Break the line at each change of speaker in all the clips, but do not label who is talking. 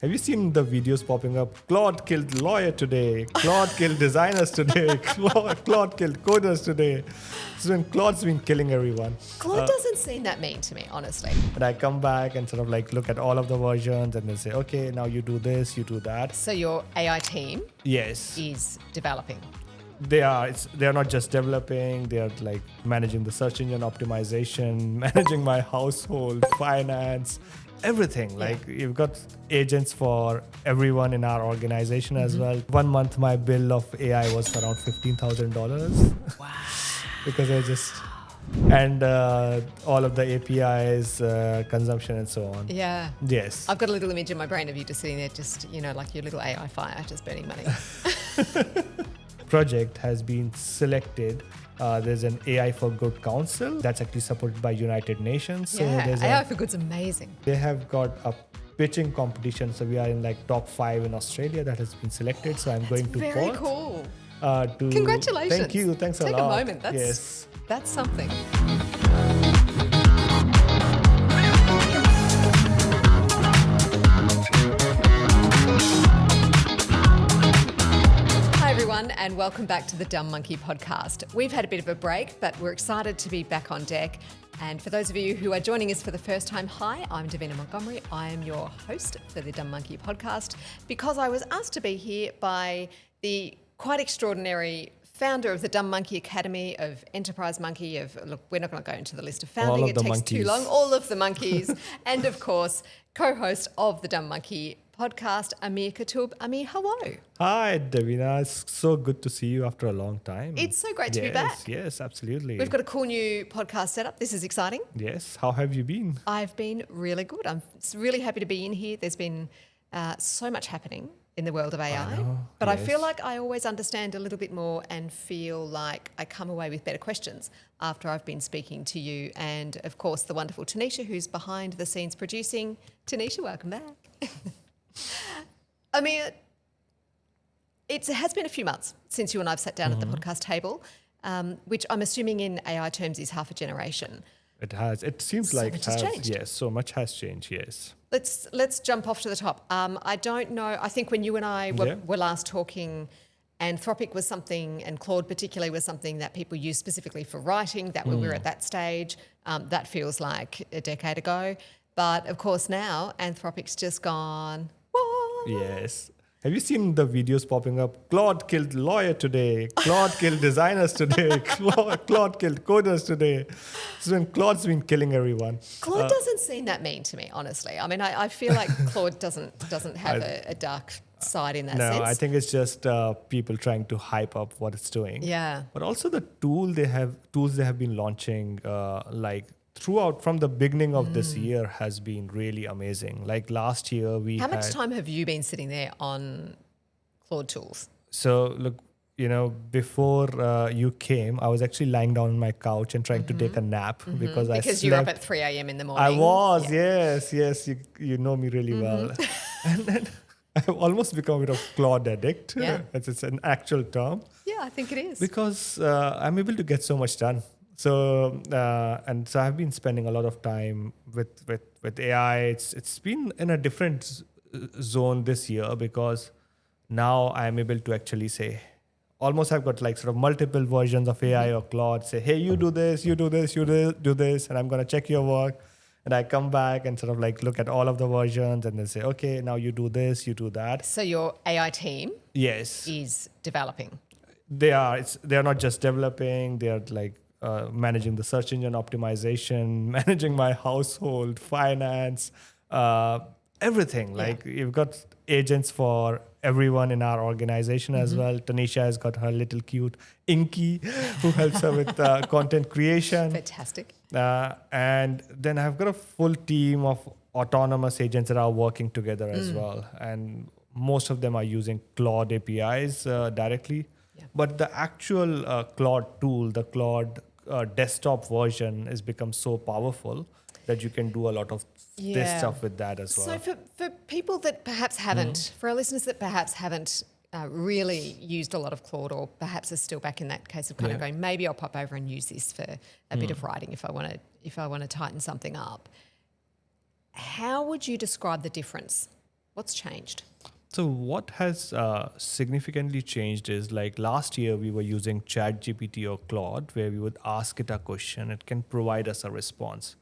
Have you seen the videos popping up? Claude killed lawyer today. Claude killed designers today. Claude killed coders today. So when Claude's been killing everyone.
Claude doesn't seem that mean to me, honestly.
And I come back and sort of like look at all of the versions and then say, okay, now you do this, you do that.
So your AI team
Yes.
is developing.
They are. They're not just developing. They're like managing the search engine optimization, managing my household, finance, everything. Like you've got agents for everyone in our organization as well. 1 month, my bill of AI was around $15,000.
Wow.
Because I just and all of the APIs, consumption, and so on.
Yeah.
Yes.
I've got a little image in my brain of you just sitting there, just like your little AI fire, just burning money.
Project has been selected. There's an AI for Good Council that's actually supported by United Nations. So there's
AI for Good's amazing.
They have got a pitching competition. So we are in like top 5 in Australia that has been selected. So I'm going to
Very
Perth,
cool.
Congratulations. Thank you. Thanks a lot.
Take a moment.
Yes.
That's something. And welcome back to the Dumb Monkey podcast. We've had a bit of a break, but we're excited to be back on deck. And for those of you who are joining us for the first time, hi, I'm Davina Montgomery. I am your host for the Dumb Monkey podcast because I was asked to be here by the quite extraordinary founder of the Dumb Monkey Academy, of Enterprise Monkey, look, we're not going to go into the list of founding, it takes too long, all of the monkeys, and of course, co-host of the Dumb Monkey podcast, Aamir Qutub. Aamir, hello.
Hi, Davina. It's so good to see you after a long time.
It's so great to be back.
Yes, absolutely.
We've got a cool new podcast setup. This is exciting.
Yes. How have you been?
I've been really good. I'm really happy to be in here. There's been so much happening in the world of AI, but I feel like I always understand a little bit more and feel like I come away with better questions after I've been speaking to you. And of course, the wonderful Tanisha, who's behind the scenes producing. Tanisha, welcome back. I mean, it has been a few months since you and I've sat down at the podcast table, which I'm assuming in AI terms is half a generation.
It has. It seems
So
like
much has changed.
Yes, so much has changed. Yes.
Let's jump off to the top. I don't know. I think when you and I were last talking, Anthropic was something, and Claude particularly was something that people use specifically for writing. That when we were at that stage, that feels like a decade ago. But of course now Anthropic's just gone. What?
Yes. Have you seen the videos popping up? Claude killed lawyer today. Claude killed designers today. Claude killed coders today. So when Claude's been killing everyone.
Claude doesn't seem that mean to me, honestly. I mean, I feel like Claude doesn't have a dark side in that sense.
No, I think it's just people trying to hype up what it's doing.
Yeah.
But also the tools they have been launching throughout from the beginning of this year has been really amazing. Like last year
How much time have you been sitting there on Claude tools?
So look, before you came, I was actually lying down on my couch and trying to take a nap because
you were up at 3 a.m. in the morning.
I was, yes. You know me really well. And then I've almost become a bit of Claude addict.
Yeah.
It's an actual term.
Yeah, I think it is.
Because I'm able to get so much done. So so I've been spending a lot of time with AI. It's been in a different zone this year because now I'm able to actually say, almost I've got like sort of multiple versions of AI or Claude. Say, hey, you do this, you do this, do this, and I'm gonna check your work. And I come back and sort of like look at all of the versions and then say, okay, now you do this, you do that.
So your AI team is developing.
They are. They're not just developing. They're like managing the search engine optimization, managing my household, finance, everything. Like you've got agents for everyone in our organization as well. Tanisha has got her little cute Inky who helps her with content creation.
Fantastic.
And then I've got a full team of autonomous agents that are working together as well. And most of them are using Claude APIs directly. Yeah. But the actual Claude tool, the Claude desktop version has become so powerful that you can do a lot of this stuff with that as well.
So for people that perhaps haven't, for our listeners that perhaps haven't really used a lot of Claude, or perhaps are still back in that case of kind of going, maybe I'll pop over and use this for a bit of writing if I want to tighten something up. How would you describe the difference? What's changed?
So what has significantly changed is like last year we were using ChatGPT or Claude where we would ask it a question, it can provide us a response.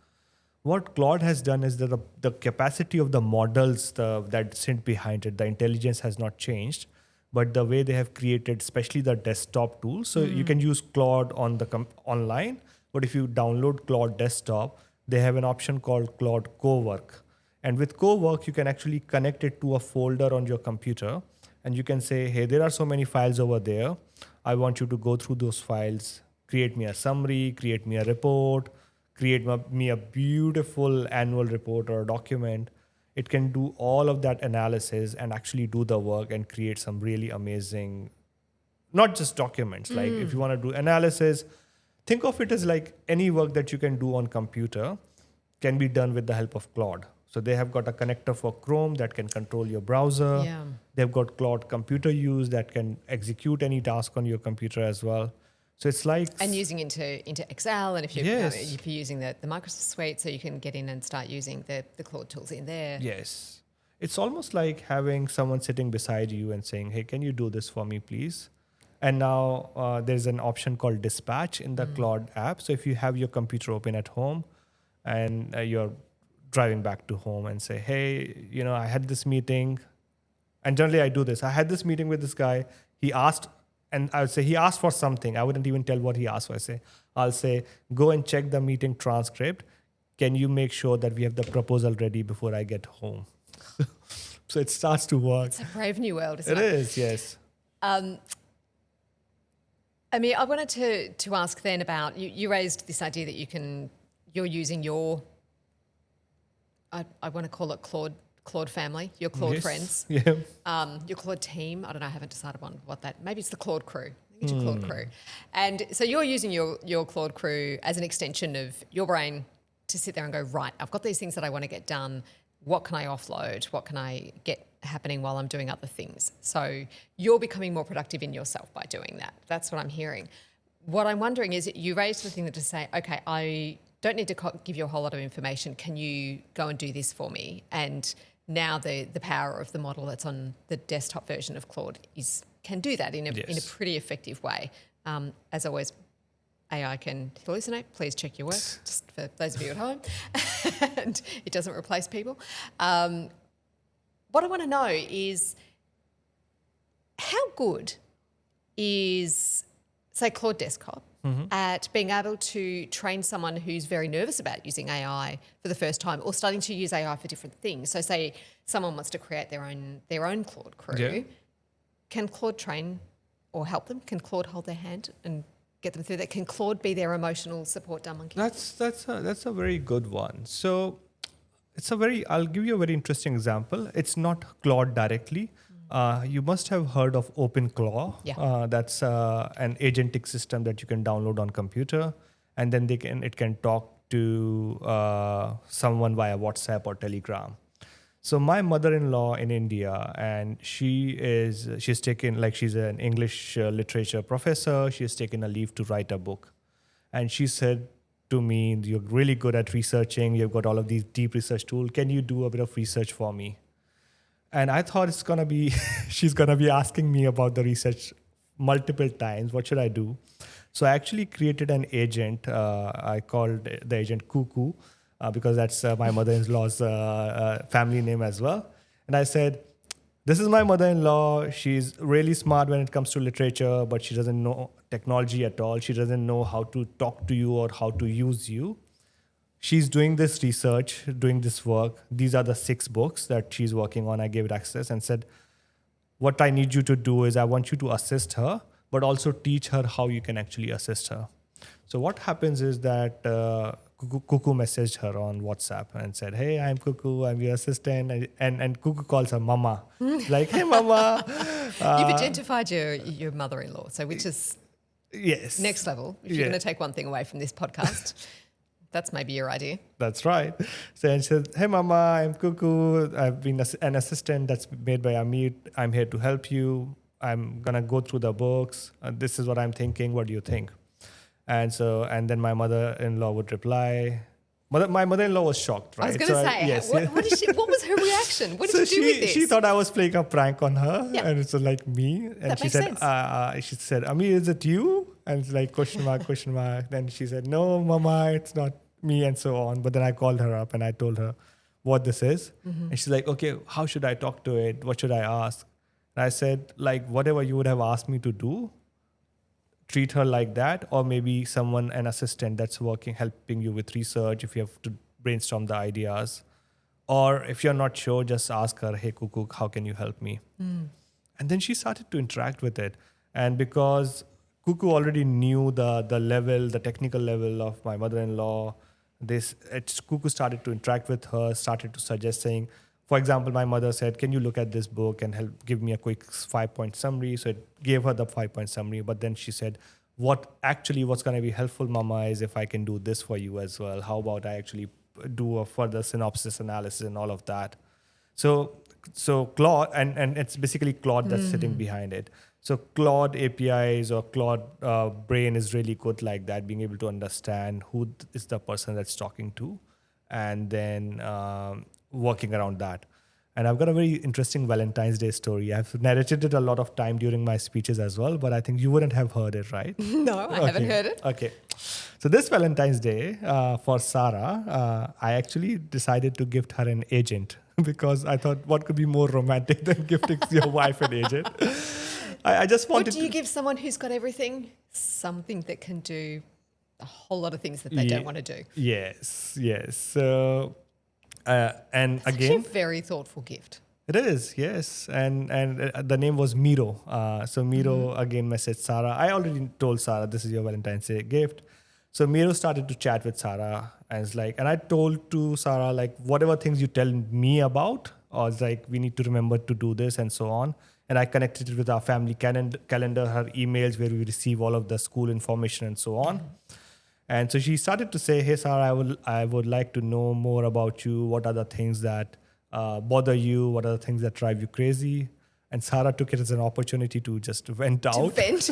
What Claude has done is that the capacity of the models that sit behind it, the intelligence has not changed, but the way they have created, especially the desktop tools. So you can use Claude on the online, but if you download Claude desktop, they have an option called Claude Cowork. And with Cowork, you can actually connect it to a folder on your computer, and you can say, hey, there are so many files over there. I want you to go through those files, create me a summary, create me a report, create me a beautiful annual report or a document. It can do all of that analysis and actually do the work and create some really amazing, not just documents. Like if you want to do analysis, think of it as like any work that you can do on computer can be done with the help of Claude. So they have got a connector for Chrome that can control your browser.
Yeah.
They've got Claude computer use that can execute any task on your computer as well. So it's like...
And using into Excel, and if you're,
Yes.
if you're using the Microsoft suite, so you can get in and start using the Claude tools in there.
Yes. It's almost like having someone sitting beside you and saying, hey, can you do this for me, please? And now there's an option called dispatch in the Claude app. So if you have your computer open at home and you're driving back to home and say, hey, I had this meeting. And generally I do this. I had this meeting with this guy. He asked, and I would say he asked for something. I wouldn't even tell what he asked for. I'll say, go and check the meeting transcript. Can you make sure that we have the proposal ready before I get home? So it starts to work.
It's a brave new world, isn't it?
It is, yes.
I mean, I wanted to ask then about, you raised this idea that you're using your, I want to call it Claude family, your Claude
Yes.
friends,
Yeah.
your Claude team. I don't know, I haven't decided on what that, maybe it's the Claude crew. I think it's your Claude crew. And so you're using your Claude crew as an extension of your brain to sit there and go, right, I've got these things that I want to get done. What can I offload? What can I get happening while I'm doing other things? So you're becoming more productive in yourself by doing that. That's what I'm hearing. What I'm wondering is, you raised the thing to say, okay, I don't need to give you a whole lot of information. Can you go and do this for me? And now the power of the model that's on the desktop version of Claude can do that in a pretty effective way. As always, AI can hallucinate. Please check your work, just for those of you at home. And it doesn't replace people. What I want to know is, how good is, say, Claude Desktop at being able to train someone who's very nervous about using AI for the first time, or starting to use AI for different things? So say someone wants to create their own Claude crew.
Yeah.
Can Claude train or help them? Can Claude hold their hand and get them through that? Can Claude be their emotional support dumb monkey?
That's a very good one. So I'll give you a very interesting example. It's not Claude directly. You must have heard of OpenClaw.
Yeah.
That's an agentic system that you can download on computer, and then it can talk to someone via WhatsApp or Telegram. So my mother-in-law in India, and she's an English literature professor. She's taken a leave to write a book, and she said to me, "You're really good at researching. You've got all of these deep research tools. Can you do a bit of research for me?" And I thought she's gonna be asking me about the research multiple times. What should I do? So I actually created an agent. I called the agent Cuckoo because that's my mother-in-law's family name as well. And I said, this is my mother-in-law. She's really smart when it comes to literature, but she doesn't know technology at all. She doesn't know how to talk to you or how to use you. She's doing this research, doing this work. These are the 6 books that she's working on. I gave it access and said, what I need you to do is I want you to assist her, but also teach her how you can actually assist her. So what happens is that Cuckoo messaged her on WhatsApp and said, hey, I'm Cuckoo, I'm your assistant. And Cuckoo calls her Mama. Like, hey, Mama.
You've identified your mother-in-law, so which is
yes,
next level. If you're going to take one thing away from this podcast, that's maybe your idea.
That's right. So she said, hey, Mama, I'm Cuckoo. I've been an assistant that's made by Aamir. I'm here to help you. I'm going to go through the books. This is what I'm thinking. What do you think? And then my mother-in-law would reply. My mother-in-law was shocked, right?
I was going to say,
yes,
what was her reaction? What did you do with this?
She thought I was playing a prank on her,
Yeah.
and it's like me. And
That
she
makes
said,
sense.
she said, Aamir, is it you? And it's like question mark, question mark. Then she said, no, Mama, it's not me, and so on. But then I called her up and I told her what this is.
Mm-hmm.
And she's like, okay, how should I talk to it? What should I ask? And I said, like, whatever you would have asked me to do, treat her like that, or maybe someone, an assistant that's helping you with research if you have to brainstorm the ideas. Or if you're not sure, just ask her, hey, Cuckoo, how can you help me? And then she started to interact with it. And because Cuckoo already knew the level, the technical level of my mother-in-law, Cuckoo started to interact with her, started to suggest saying, for example, my mother said, can you look at this book and give me a quick 5-point summary? So it gave her the 5-point summary. But then she said, what's going to be helpful, Mama, is if I can do this for you as well. How about I actually do a further synopsis analysis and all of that? So Claude, and it's basically Claude that's sitting behind it. So Claude APIs or Claude brain is really good like that, being able to understand who is the person that's talking to, and then working around that. And I've got a very interesting Valentine's Day story. I've narrated it a lot of time during my speeches as well, but I think you wouldn't have heard it, right?
No, I haven't heard it.
Okay. So this Valentine's Day for Sarah, I actually decided to gift her an agent because I thought what could be more romantic than gifting your wife an agent. I just wanted
What do you give someone who's got everything? Something that can do a whole lot of things that they don't want to do.
Yes. So, and
It's
again,
actually a very thoughtful gift.
it is, yes. And the name was Miro. So Miro again messaged Sarah. I already told Sarah this is your Valentine's Day gift. So Miro started to chat with Sarah and I told to Sarah, like, whatever things you tell me about, or it's like, we need to remember to do this and so on. And I connected it with our family calendar, her emails where we receive all of the school information and so on. And so she started to say, hey, Sarah, I would like to know more about you. What are the things that bother you? What are the things that drive you crazy? And Sarah took it as an opportunity to just vent out.
To vent.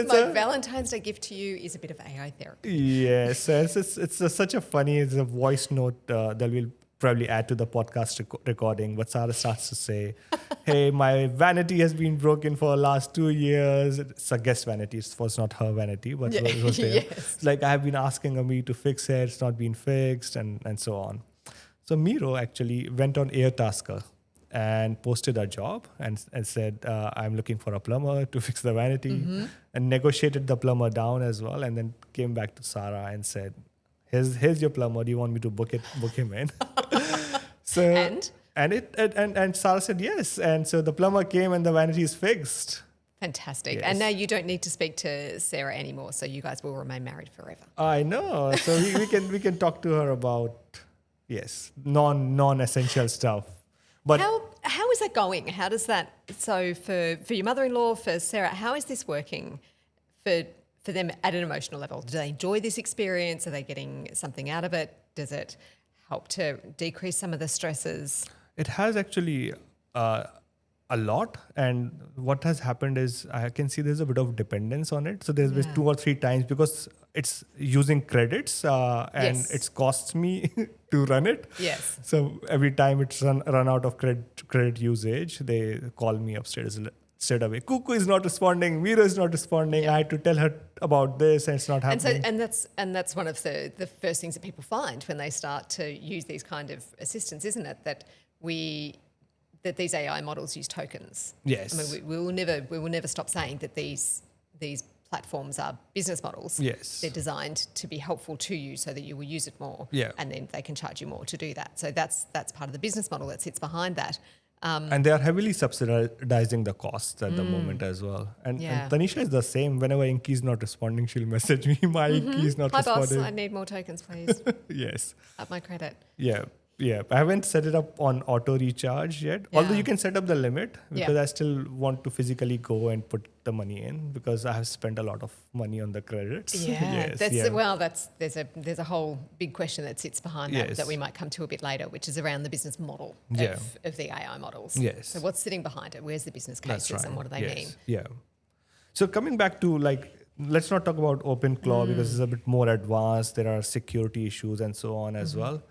My Valentine's Day gift to you is a bit of AI therapy.
Yes, it's such a funny, it's a voice note that we'll probably add to the podcast recording. But Sarah starts to say, hey, my vanity has been broken for the last 2 years. It's a guest vanity. It was not her vanity, but it was there.
Yes.
It's like, I have been asking Aamir to fix it. It's not been fixed and so on. So Miro actually went on Airtasker and posted a job and said, I'm looking for a plumber to fix the vanity, and negotiated the plumber down as well, and then came back to Sarah and said, here's your plumber. Do you want me to book him in? So and Sarah said yes. And so the plumber came and the vanity is fixed.
Fantastic.
Yes.
And now you don't need to speak to Sarah anymore, so you guys will remain married forever.
I know. So we can talk to her about, yes, non-essential stuff. But
how is that going? How does that, so for your mother-in-law, for Sarah, how is this working for them at an emotional level? Do they enjoy this experience? Are they getting something out of it? Does it help to decrease some of the stresses?
it has actually a lot. And what has happened is I can see there's a bit of dependence on it. So there's been 2 or 3 times because it's using credits and it's costs me to run it.
Yes.
So every time it's run out of credit usage, they call me upstairs straight away. Cuckoo is not responding. Miro is not responding. I had to tell her about this, and it's not happening.
And that's one of the first things that people find when they start to use these kind of assistants, isn't it? That these AI models use tokens.
Yes.
I mean, we will never stop saying that these platforms are business models.
Yes.
They're designed to be helpful to you so that you will use it more.
Yeah.
And then they can charge you more to do that. So that's part of the business model that sits behind that.
And they are heavily subsidizing the costs at the moment as well. And Tanisha is the same. Whenever Inky is not responding, she'll message me. My Inky is not
Hi
responding.
boss, I need more tokens, please.
Yes.
Up my credit.
Yeah. I haven't set it up on auto recharge yet.
Yeah.
Although you can set up the limit because I still want to physically go and put the money in because I have spent a lot of money on the credits.
Yeah. There's a whole big question that sits behind that we might come to a bit later, which is around the business model of the AI models.
Yes.
So what's sitting behind it? Where's the business cases and what do they mean?
Yeah. So coming back to like let's not talk about open Claude because it's a bit more advanced. There are security issues and so on as well.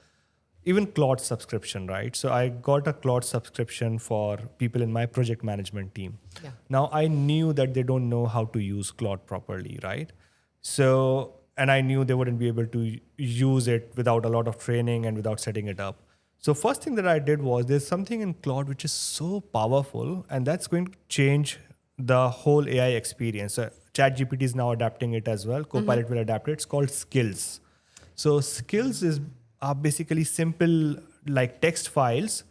Even Claude subscription, right? So I got a Claude subscription for people in my project management team.
Yeah.
Now I knew that they don't know how to use Claude properly, right? So, and I knew they wouldn't be able to use it without a lot of training and without setting it up. So first thing that I did was there's something in Claude which is so powerful, and that's going to change the whole AI experience. So ChatGPT is now adapting it as well. Copilot will adapt it. It's called Skills. So Skills are basically simple like text files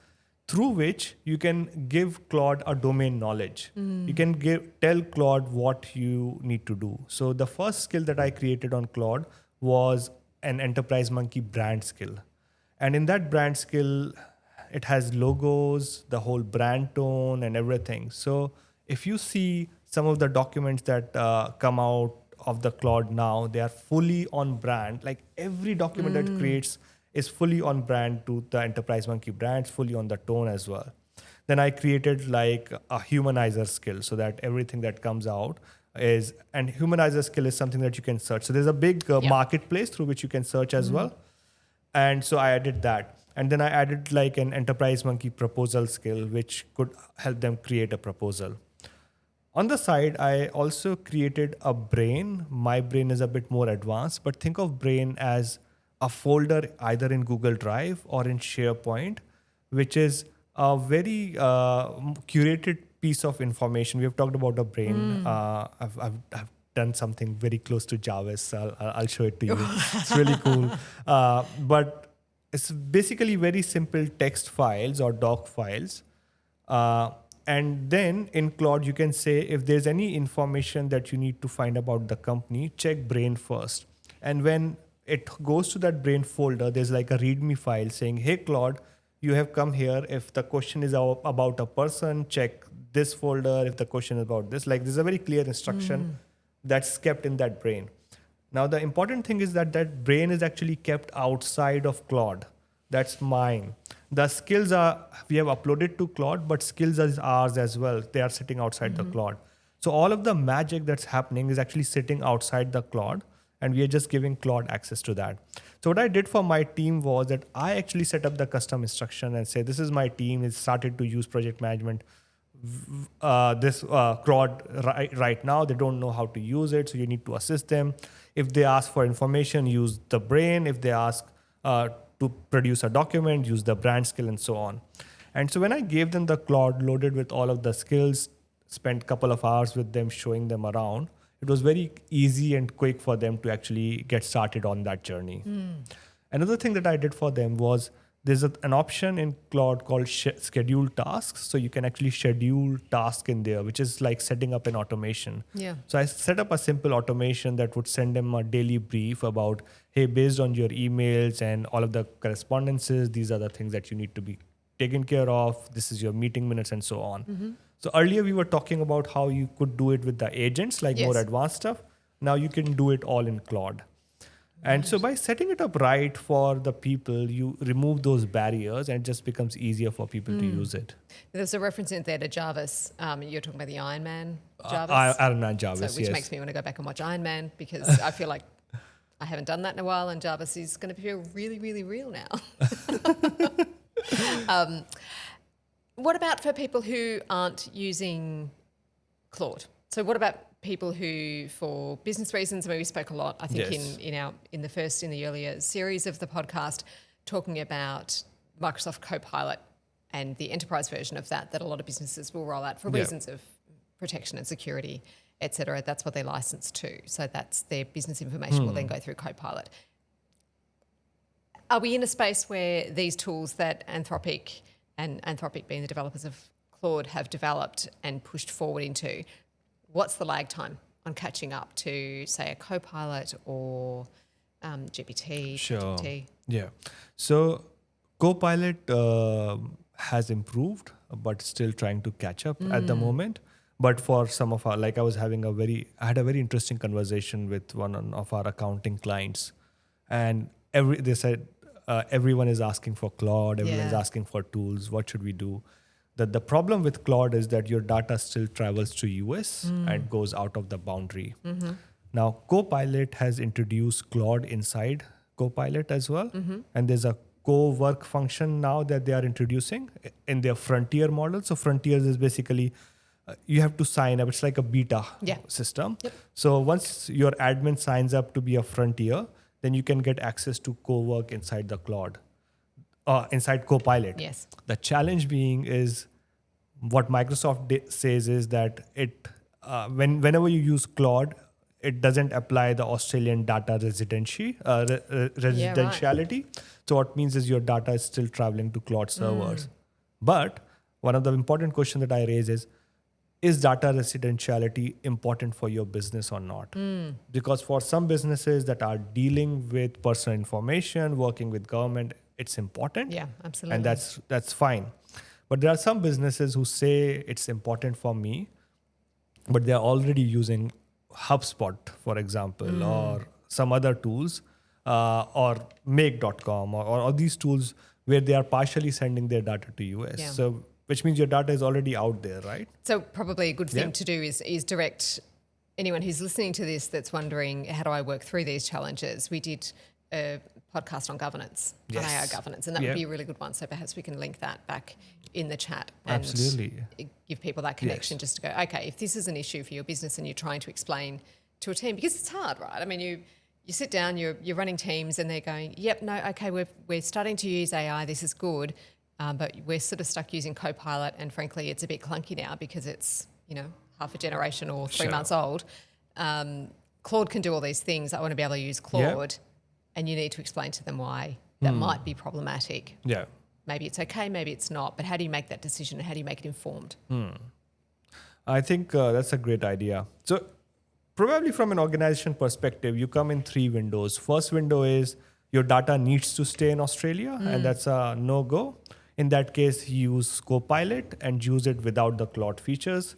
through which you can give Claude a domain knowledge. You can tell Claude what you need to do. So the first skill that I created on Claude was an Enterprise Monkey brand skill. And in that brand skill, it has logos, the whole brand tone and everything. So if you see some of the documents that come out of the Claude now, they are fully on brand. Like every document that creates is fully on brand to the Enterprise Monkey brands, fully on the tone as well. Then I created like a humanizer skill so that everything that comes out is, and humanizer skill is something that you can search. So there's a big marketplace through which you can search as well. And so I added that. And then I added like an Enterprise Monkey proposal skill, which could help them create a proposal. On the side, I also created a brain. My brain is a bit more advanced, but think of brain as a folder either in Google Drive or in SharePoint, which is a very curated piece of information. We have talked about a brain. I've done something very close to Java, so I'll show it to you. It's really cool. But it's basically very simple text files or doc files. And then in Claude, you can say if there's any information that you need to find about the company, check brain first. And when it goes to that brain folder, there's like a README file saying, hey, Claude, you have come here. If the question is about a person, check this folder. If the question is about this, like there's a very clear instruction that's kept in that brain. Now, the important thing is that that brain is actually kept outside of Claude. That's mine. The skills we have uploaded to Claude, but skills is ours as well. They are sitting outside the Claude. So all of the magic that's happening is actually sitting outside the Claude, and we are just giving Claude access to that. So what I did for my team was that I actually set up the custom instruction and say, this is my team. It started to use project management. This Claude right now, they don't know how to use it. So you need to assist them. If they ask for information, use the brain. If they ask to produce a document, use the brand skill and so on. And so when I gave them the Claude loaded with all of the skills, spent a couple of hours with them, showing them around, it was very easy and quick for them to actually get started on that journey. Another thing that I did for them was there's an option in Claude called schedule tasks. So you can actually schedule tasks in there, which is like setting up an automation.
Yeah.
So I set up a simple automation that would send them a daily brief about, hey, based on your emails and all of the correspondences, these are the things that you need to be taken care of. This is your meeting minutes and so on. So earlier we were talking about how you could do it with the agents, like more advanced stuff. Now you can do it all in Claude. And so by setting it up right for the people, you remove those barriers and it just becomes easier for people to use it.
There's a reference in there to Jarvis. You're talking about the Iron Man Jarvis.
Iron Man Jarvis,
which makes me want to go back and watch Iron Man because I feel like I haven't done that in a while and Jarvis is going to feel really, really real now. What about for people who aren't using Claude? So what about people who, for business reasons, I mean, we spoke a lot, I think, in the earlier series of the podcast, talking about Microsoft Copilot and the enterprise version of that a lot of businesses will roll out for reasons of protection and security, et cetera. That's what they're licensed to. So that's their business information will then go through Copilot. Are we in a space where these tools that Anthropic, and Anthropic being the developers of Claude, have developed and pushed forward into, what's the lag time on catching up to, say, a Copilot or GPT?
Sure.
GPT?
Yeah. So Copilot has improved, but still trying to catch up at the moment. But for some of our, like I had a very interesting conversation with one of our accounting clients, and they said everyone is asking for Claude, everyone is asking for tools. What should we do? The problem with Claude is that your data still travels to US and goes out of the boundary. Now, Copilot has introduced Claude inside Copilot as well. And there's a Cowork function now that they are introducing in their frontier model. So frontiers is basically you have to sign up. It's like a beta system. So once your admin signs up to be a frontier, then you can get access to Cowork inside the Claude, inside Copilot.
Yes.
The challenge being is what Microsoft says is that whenever you use Claude, it doesn't apply the Australian data residentiality. So what means is your data is still traveling to Claude servers. But one of the important questions that I raise is data residentiality important for your business or not? Because for some businesses that are dealing with personal information, working with government, it's important.
Yeah, absolutely.
And that's fine. But there are some businesses who say it's important for me, but they're already using HubSpot, for example, or some other tools, or make.com or these tools where they are partially sending their data to US.
Yeah.
So which means your data is already out there, right?
So probably a good thing to do is direct anyone who's listening to this that's wondering, how do I work through these challenges? We did a podcast on governance, on AI governance, and that would be a really good one. So perhaps we can link that back in the chat and give people that connection just to go, okay, if this is an issue for your business and you're trying to explain to a team, because it's hard, right? I mean, you sit down, you're running teams and they're going, yep, no, okay, we're starting to use AI, this is good, but we're sort of stuck using Copilot, and frankly, it's a bit clunky now because it's, half a generation or 3 months old. Claude can do all these things. I want to be able to use Claude, and you need to explain to them why that might be problematic.
Yeah.
Maybe it's okay, maybe it's not, but how do you make that decision and how do you make it informed?
I think that's a great idea. So probably from an organization perspective, you come in 3 windows. First window is your data needs to stay in Australia, and that's a no-go. In that case, use Copilot and use it without the Claude features.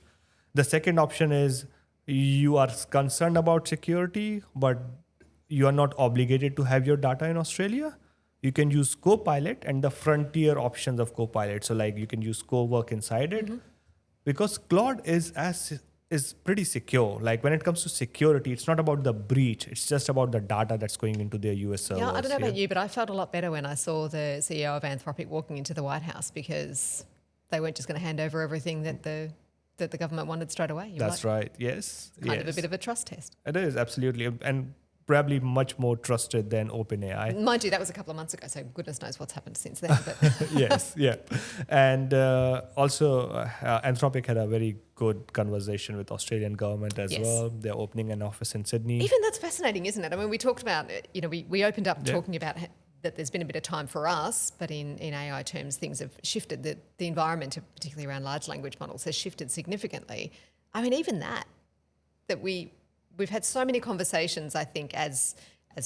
The second option is you are concerned about security, but you are not obligated to have your data in Australia. You can use Copilot and the frontier options of Copilot. So like you can use Cowork inside it, because Claude is pretty secure. Like when it comes to security, it's not about the breach. It's just about the data that's going into their US servers.
Yeah, I don't know about you, but I felt a lot better when I saw the CEO of Anthropic walking into the White House, because they weren't just going to hand over everything that the government wanted straight away.
That's right. Yes.
Kind of a bit of a trust test.
It is, absolutely. And probably much more trusted than OpenAI.
Mind you, that was a couple of months ago, so goodness knows what's happened since then. But
Yes, yeah. And also, Anthropic had a very good conversation with Australian government as well. They're opening an office in Sydney.
Even that's fascinating, isn't it? I mean, we talked about, we opened up talking about that there's been a bit of time for us, but in AI terms, things have shifted. The environment, particularly around large language models, has shifted significantly. I mean, even that we've had so many conversations, I think, as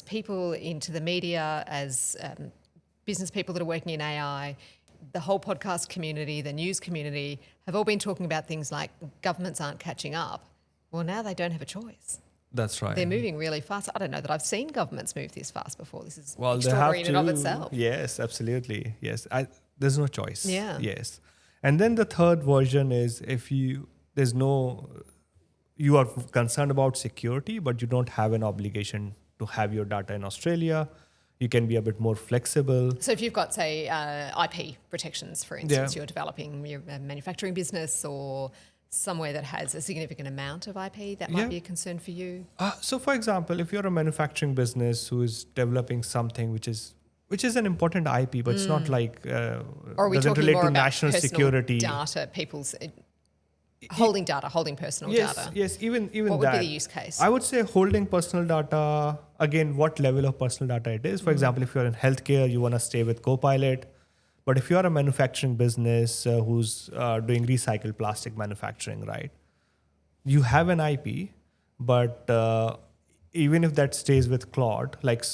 people into the media, as business people that are working in AI, the whole podcast community, the news community, have all been talking about things like governments aren't catching up. Well, now they don't have a choice.
That's right.
They're moving really fast. I don't know that I've seen governments move this fast before. This is
Well,
extraordinary in and of itself.
Yes, absolutely. Yes. There's no choice.
Yeah.
Yes. And then the third version is you are concerned about security, but you don't have an obligation to have your data in Australia. You can be a bit more flexible.
So if you've got, say, IP protections, for instance, you're developing your manufacturing business or somewhere that has a significant amount of IP, that might be a concern for you?
So for example, if you're a manufacturing business who is developing something which is an important IP, but it's not like
or are we
doesn't
talking
relate
more
to
about
national
personal
security
data, people's holding personal data?
Yes, even
what
that.
would be the use case?
I would say holding personal data, again, what level of personal data it is. For example, if you're in healthcare, you want to stay with Copilot. But if you're a manufacturing business who's doing recycled plastic manufacturing, right? You have an IP, but even if that stays with Claude, like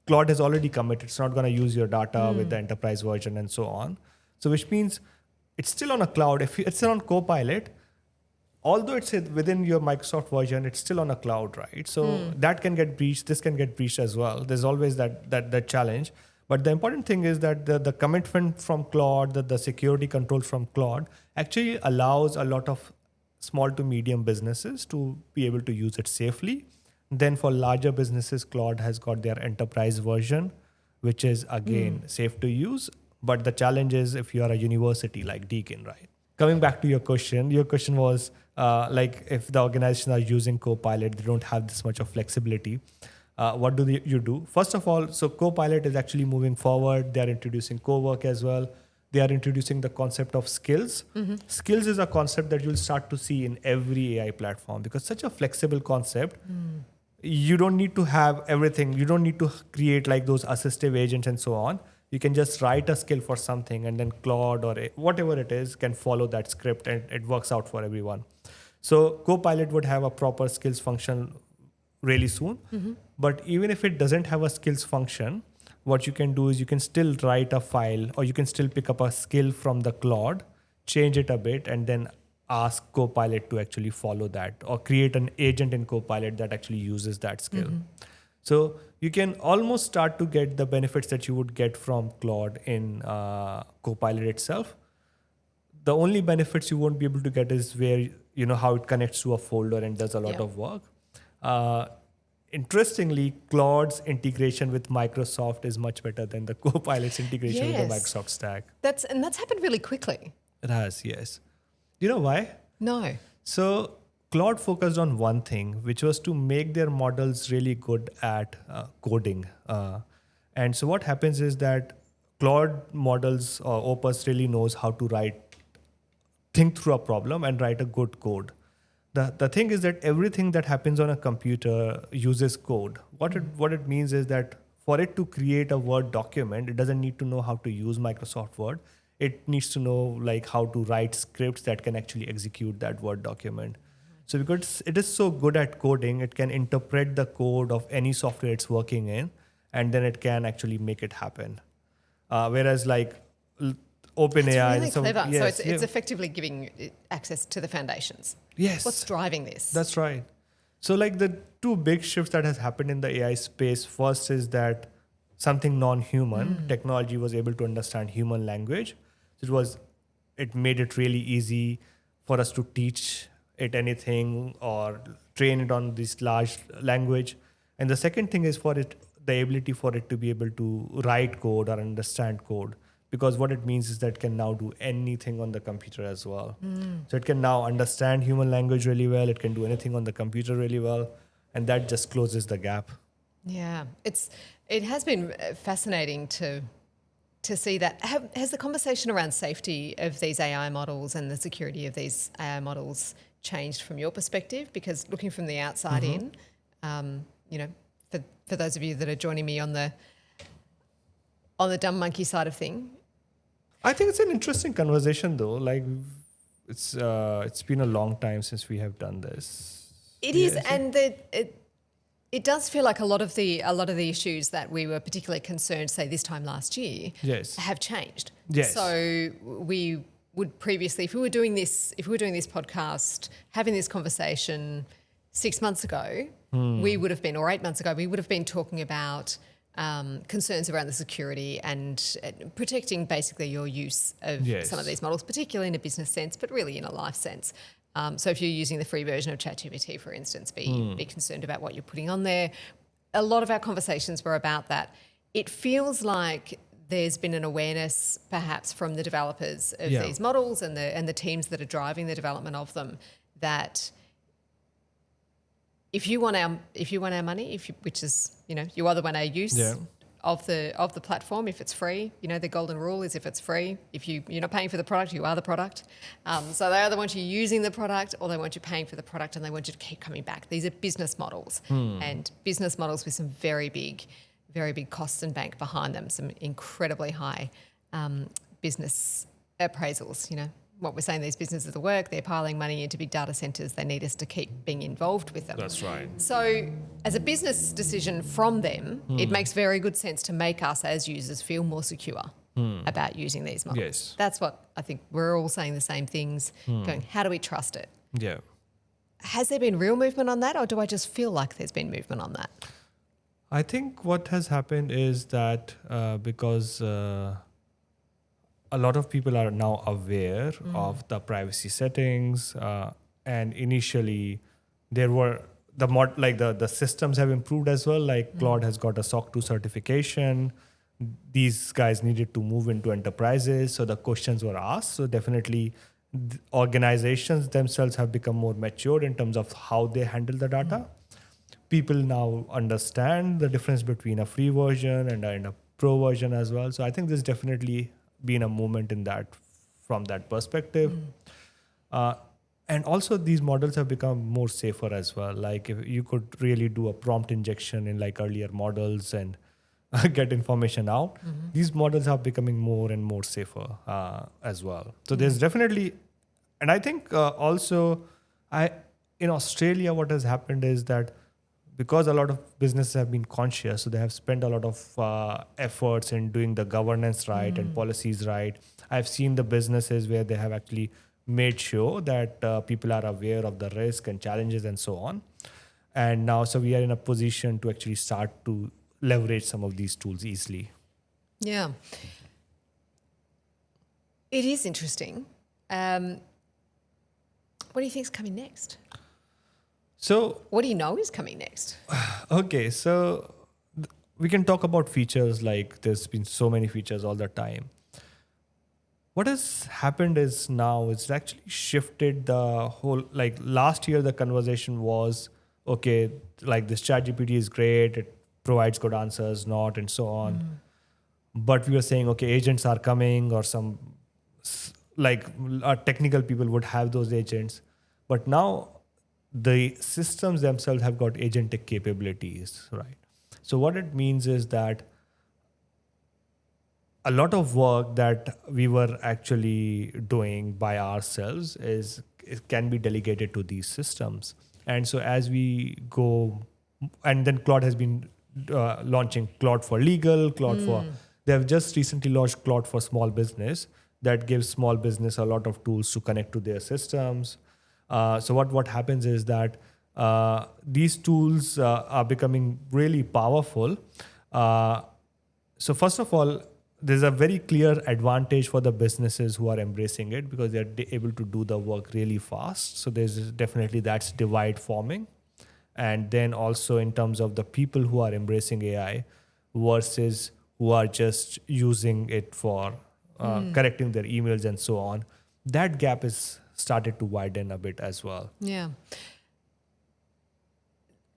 Claude has already committed, it's not going to use your data with the enterprise version and so on. So which means it's still on a cloud. If it's still on Copilot, although it's within your Microsoft version, it's still on a cloud, right? So that can get breached. This can get breached as well. There's always that challenge. But the important thing is that the commitment from Claude, the security control from Claude actually allows a lot of small to medium businesses to be able to use it safely. Then for larger businesses, Claude has got their enterprise version, which is again safe to use. But the challenge is if you are a university like Deakin, right? Coming back to your question was like if the organizations are using Copilot, they don't have this much of flexibility. What do you do? First of all, so Copilot is actually moving forward. They are introducing Cowork as well. They are introducing the concept of skills. Skills is a concept that you'll start to see in every AI platform because such a flexible concept. You don't need to have everything. You don't need to create like those assistive agents and so on. You can just write a skill for something and then Claude or whatever it is can follow that script and it works out for everyone. So Copilot would have a proper skills function really soon. But even if it doesn't have a skills function, what you can do is you can still write a file or you can still pick up a skill from the Claude, change it a bit, and then ask Copilot to actually follow that or create an agent in Copilot that actually uses that skill. So you can almost start to get the benefits that you would get from Claude in Copilot itself. The only benefits you won't be able to get is where, you know, how it connects to a folder and does a lot of work. Interestingly, Claude's integration with Microsoft is much better than the Copilot's integration with the Microsoft stack.
That's happened really quickly.
It has, yes. You know why?
No.
So Claude focused on one thing, which was to make their models really good at coding. And so what happens is that Claude models or Opus really knows how to think through a problem and write a good code. The thing is that everything that happens on a computer uses code. What it means is that for it to create a Word document, it doesn't need to know how to use Microsoft Word. It needs to know like how to write scripts that can actually execute that Word document. So because it is so good at coding, it can interpret the code of any software it's working in, and then it can actually make it happen. Whereas like OpenAI,
it's really clever. So it's effectively giving it access to the foundations.
Yes.
What's driving this?
That's right. So like the two big shifts that has happened in the AI space, first is that something non-human, technology was able to understand human language. It made it really easy for us to teach it anything or train it on this large language. And the second thing is the ability for it to be able to write code or understand code. Because what it means is that it can now do anything on the computer as well. So it can now understand human language really well. It can do anything on the computer really well. And that just closes the gap.
Yeah, it has been fascinating to see that. Has the conversation around safety of these AI models and the security of these AI models changed from your perspective? Because looking from the outside in, you know, for those of you that are joining me on the dumb monkey side of thing,
I think it's an interesting conversation though. Like it's been a long time since we have done this.
It is, and it does feel like a lot of the issues that we were particularly concerned, say this time last year, have changed.
Yes.
So we would previously, if we were doing this podcast, having this conversation 6 months ago, we would have been, or 8 months ago, we would have been talking about concerns around the security and protecting basically your use of some of these models, particularly in a business sense, but really in a life sense. So if you're using the free version of ChatGPT, for instance, be concerned about what you're putting on there. A lot of our conversations were about that. It feels like there's been an awareness perhaps from the developers of these models and the teams that are driving the development of them that if you want our money, which is, you know, you either want our use of the platform if it's free. You know, the golden rule is if it's free, if you're not paying for the product, you are the product. So they either want you using the product or they want you paying for the product and they want you to keep coming back. These are business models and business models with some very big costs and bank behind them, some incredibly high business appraisals, you know. What we're saying, these businesses are work, they're piling money into big data centres, they need us to keep being involved with them.
That's right.
So as a business decision from them, it makes very good sense to make us as users feel more secure about using these models.
Yes.
That's what I think we're all saying the same things, going, how do we trust it?
Yeah.
Has there been real movement on that or do I just feel like there's been movement on that?
I think what has happened is that because a lot of people are now aware of the privacy settings, and initially there were the systems have improved as well. Like Claude has got a SOC 2 certification. These guys needed to move into enterprises, so the questions were asked. So definitely, organizations themselves have become more matured in terms of how they handle the data. People now understand the difference between a free version and a pro version as well. So I think there's definitely been a movement in that from that perspective. And also these models have become more safer as well. Like if you could really do a prompt injection in like earlier models and get information out, these models are becoming more and more safer as well. So there's definitely, and I think also in Australia, what has happened is that because a lot of businesses have been conscious, so they have spent a lot of efforts in doing the governance right and policies right. I've seen the businesses where they have actually made sure that people are aware of the risk and challenges and so on. And now, so we are in a position to actually start to leverage some of these tools easily.
Yeah. It is interesting. What do you think is coming next?
So,
what do you know is coming next?
Okay, so we can talk about features, like there's been so many features all the time. What has happened is now it's actually shifted the whole, like last year the conversation was, okay, like this ChatGPT is great, it provides good answers, not, and so on. But we were saying, okay, agents are coming, or some like technical people would have those agents. But now the systems themselves have got agentic capabilities, right? So what it means is that a lot of work that we were actually doing by ourselves it can be delegated to these systems. And so as we go, and then Claude has been launching Claude for legal, Claude for, they have just recently launched Claude for small business that gives small business a lot of tools to connect to their systems. So what happens is that these tools are becoming really powerful. So first of all, there's a very clear advantage for the businesses who are embracing it because they're able to do the work really fast. So there's definitely that's divide forming. And then also in terms of the people who are embracing AI versus who are just using it for correcting their emails and so on, that gap is started to widen a bit as well.
Yeah.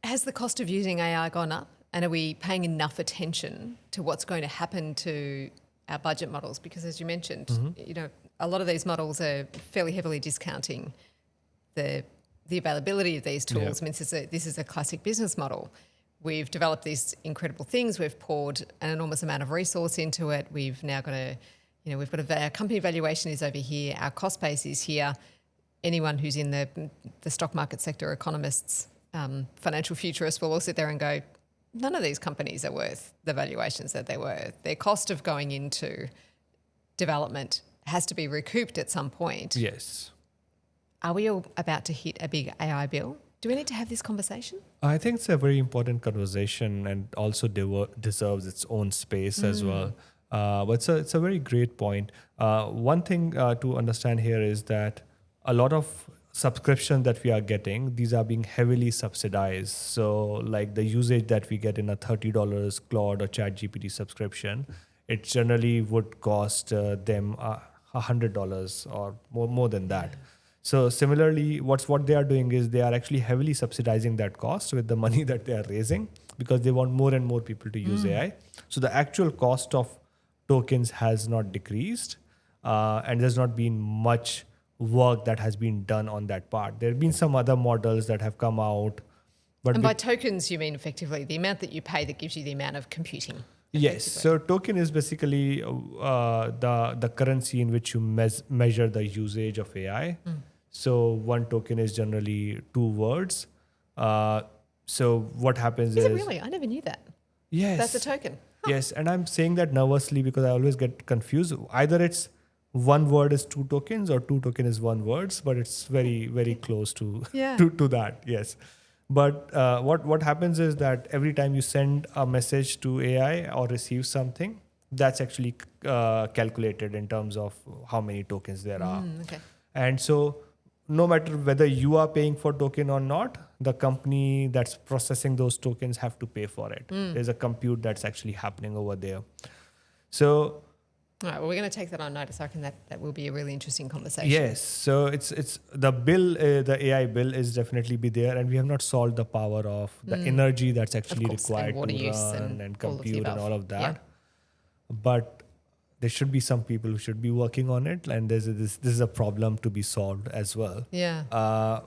Has the cost of using AI gone up? And are we paying enough attention to what's going to happen to our budget models? Because as you mentioned, you know, a lot of these models are fairly heavily discounting the availability of these tools.
Yeah.
I mean, this is a classic business model. We've developed these incredible things. We've poured an enormous amount of resource into it. We've now got our company valuation is over here. Our cost base is here. Anyone who's in the stock market sector, economists, financial futurists will all sit there and go, none of these companies are worth the valuations that they're worth. Their cost of going into development has to be recouped at some point.
Yes.
Are we all about to hit a big AI bill? Do we need to have this conversation?
I think it's a very important conversation and also deserves its own space as well. But it's a very great point. One thing to understand here is that a lot of subscriptions that we are getting, these are being heavily subsidized. So like the usage that we get in a $30 Claude or ChatGPT subscription, it generally would cost them $100 or more than that. So similarly, what they are doing is they are actually heavily subsidizing that cost with the money that they are raising because they want more and more people to use AI. So the actual cost of tokens has not decreased, and there's not been much work that has been done on that part. There have been some other models that have come out.
And by tokens, you mean effectively the amount that you pay that gives you the amount of computing?
Yes. So token is basically the currency in which you measure the usage of AI. So one token is generally 2 words. So what happens is...
Is it really? I never knew that.
Yes.
That's a token. Huh.
Yes. And I'm saying that nervously because I always get confused. Either it's 1 word is 2 tokens or 2 token is 1 words, but it's very, very close to that. Yes. But what happens is that every time you send a message to AI or receive something, that's actually calculated in terms of how many tokens there are.
Okay.
And so no matter whether you are paying for token or not, the company that's processing those tokens have to pay for it. There's a compute that's actually happening over there. So
All right, well, we're going to take that on notice. I reckon that will be a really interesting conversation.
yes, so it's the bill, the AI bill is definitely be there, and we have not solved the power of the energy that's actually
course, and
required
water
to
use
run
and
and
all of the
compute and
above.
all of that.
Yeah.
But there should be some people who should be working on it, and this is a problem to be solved as well.
Yeah.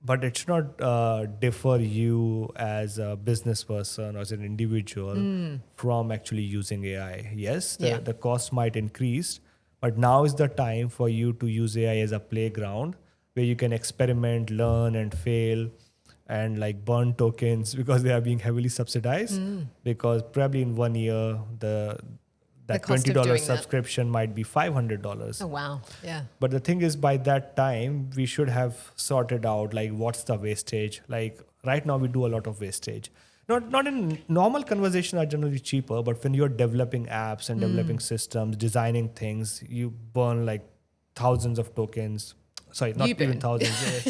But it should not differ you as a business person or as an individual from actually using AI. Yes, the cost might increase, but now is the time for you to use AI as a playground where you can experiment, learn, and fail, and like burn tokens because they are being heavily subsidized. Because probably in 1 year, that
cost of
$20
doing that.
subscription might be $500.
Oh, wow. Yeah.
But the thing is, by that time, we should have sorted out like what's the wastage. Like right now, we do a lot of wastage. Not in normal conversation are generally cheaper, but when you're developing apps and developing systems, designing things, you burn like thousands of tokens. Sorry, not
You
even
burn.
thousands.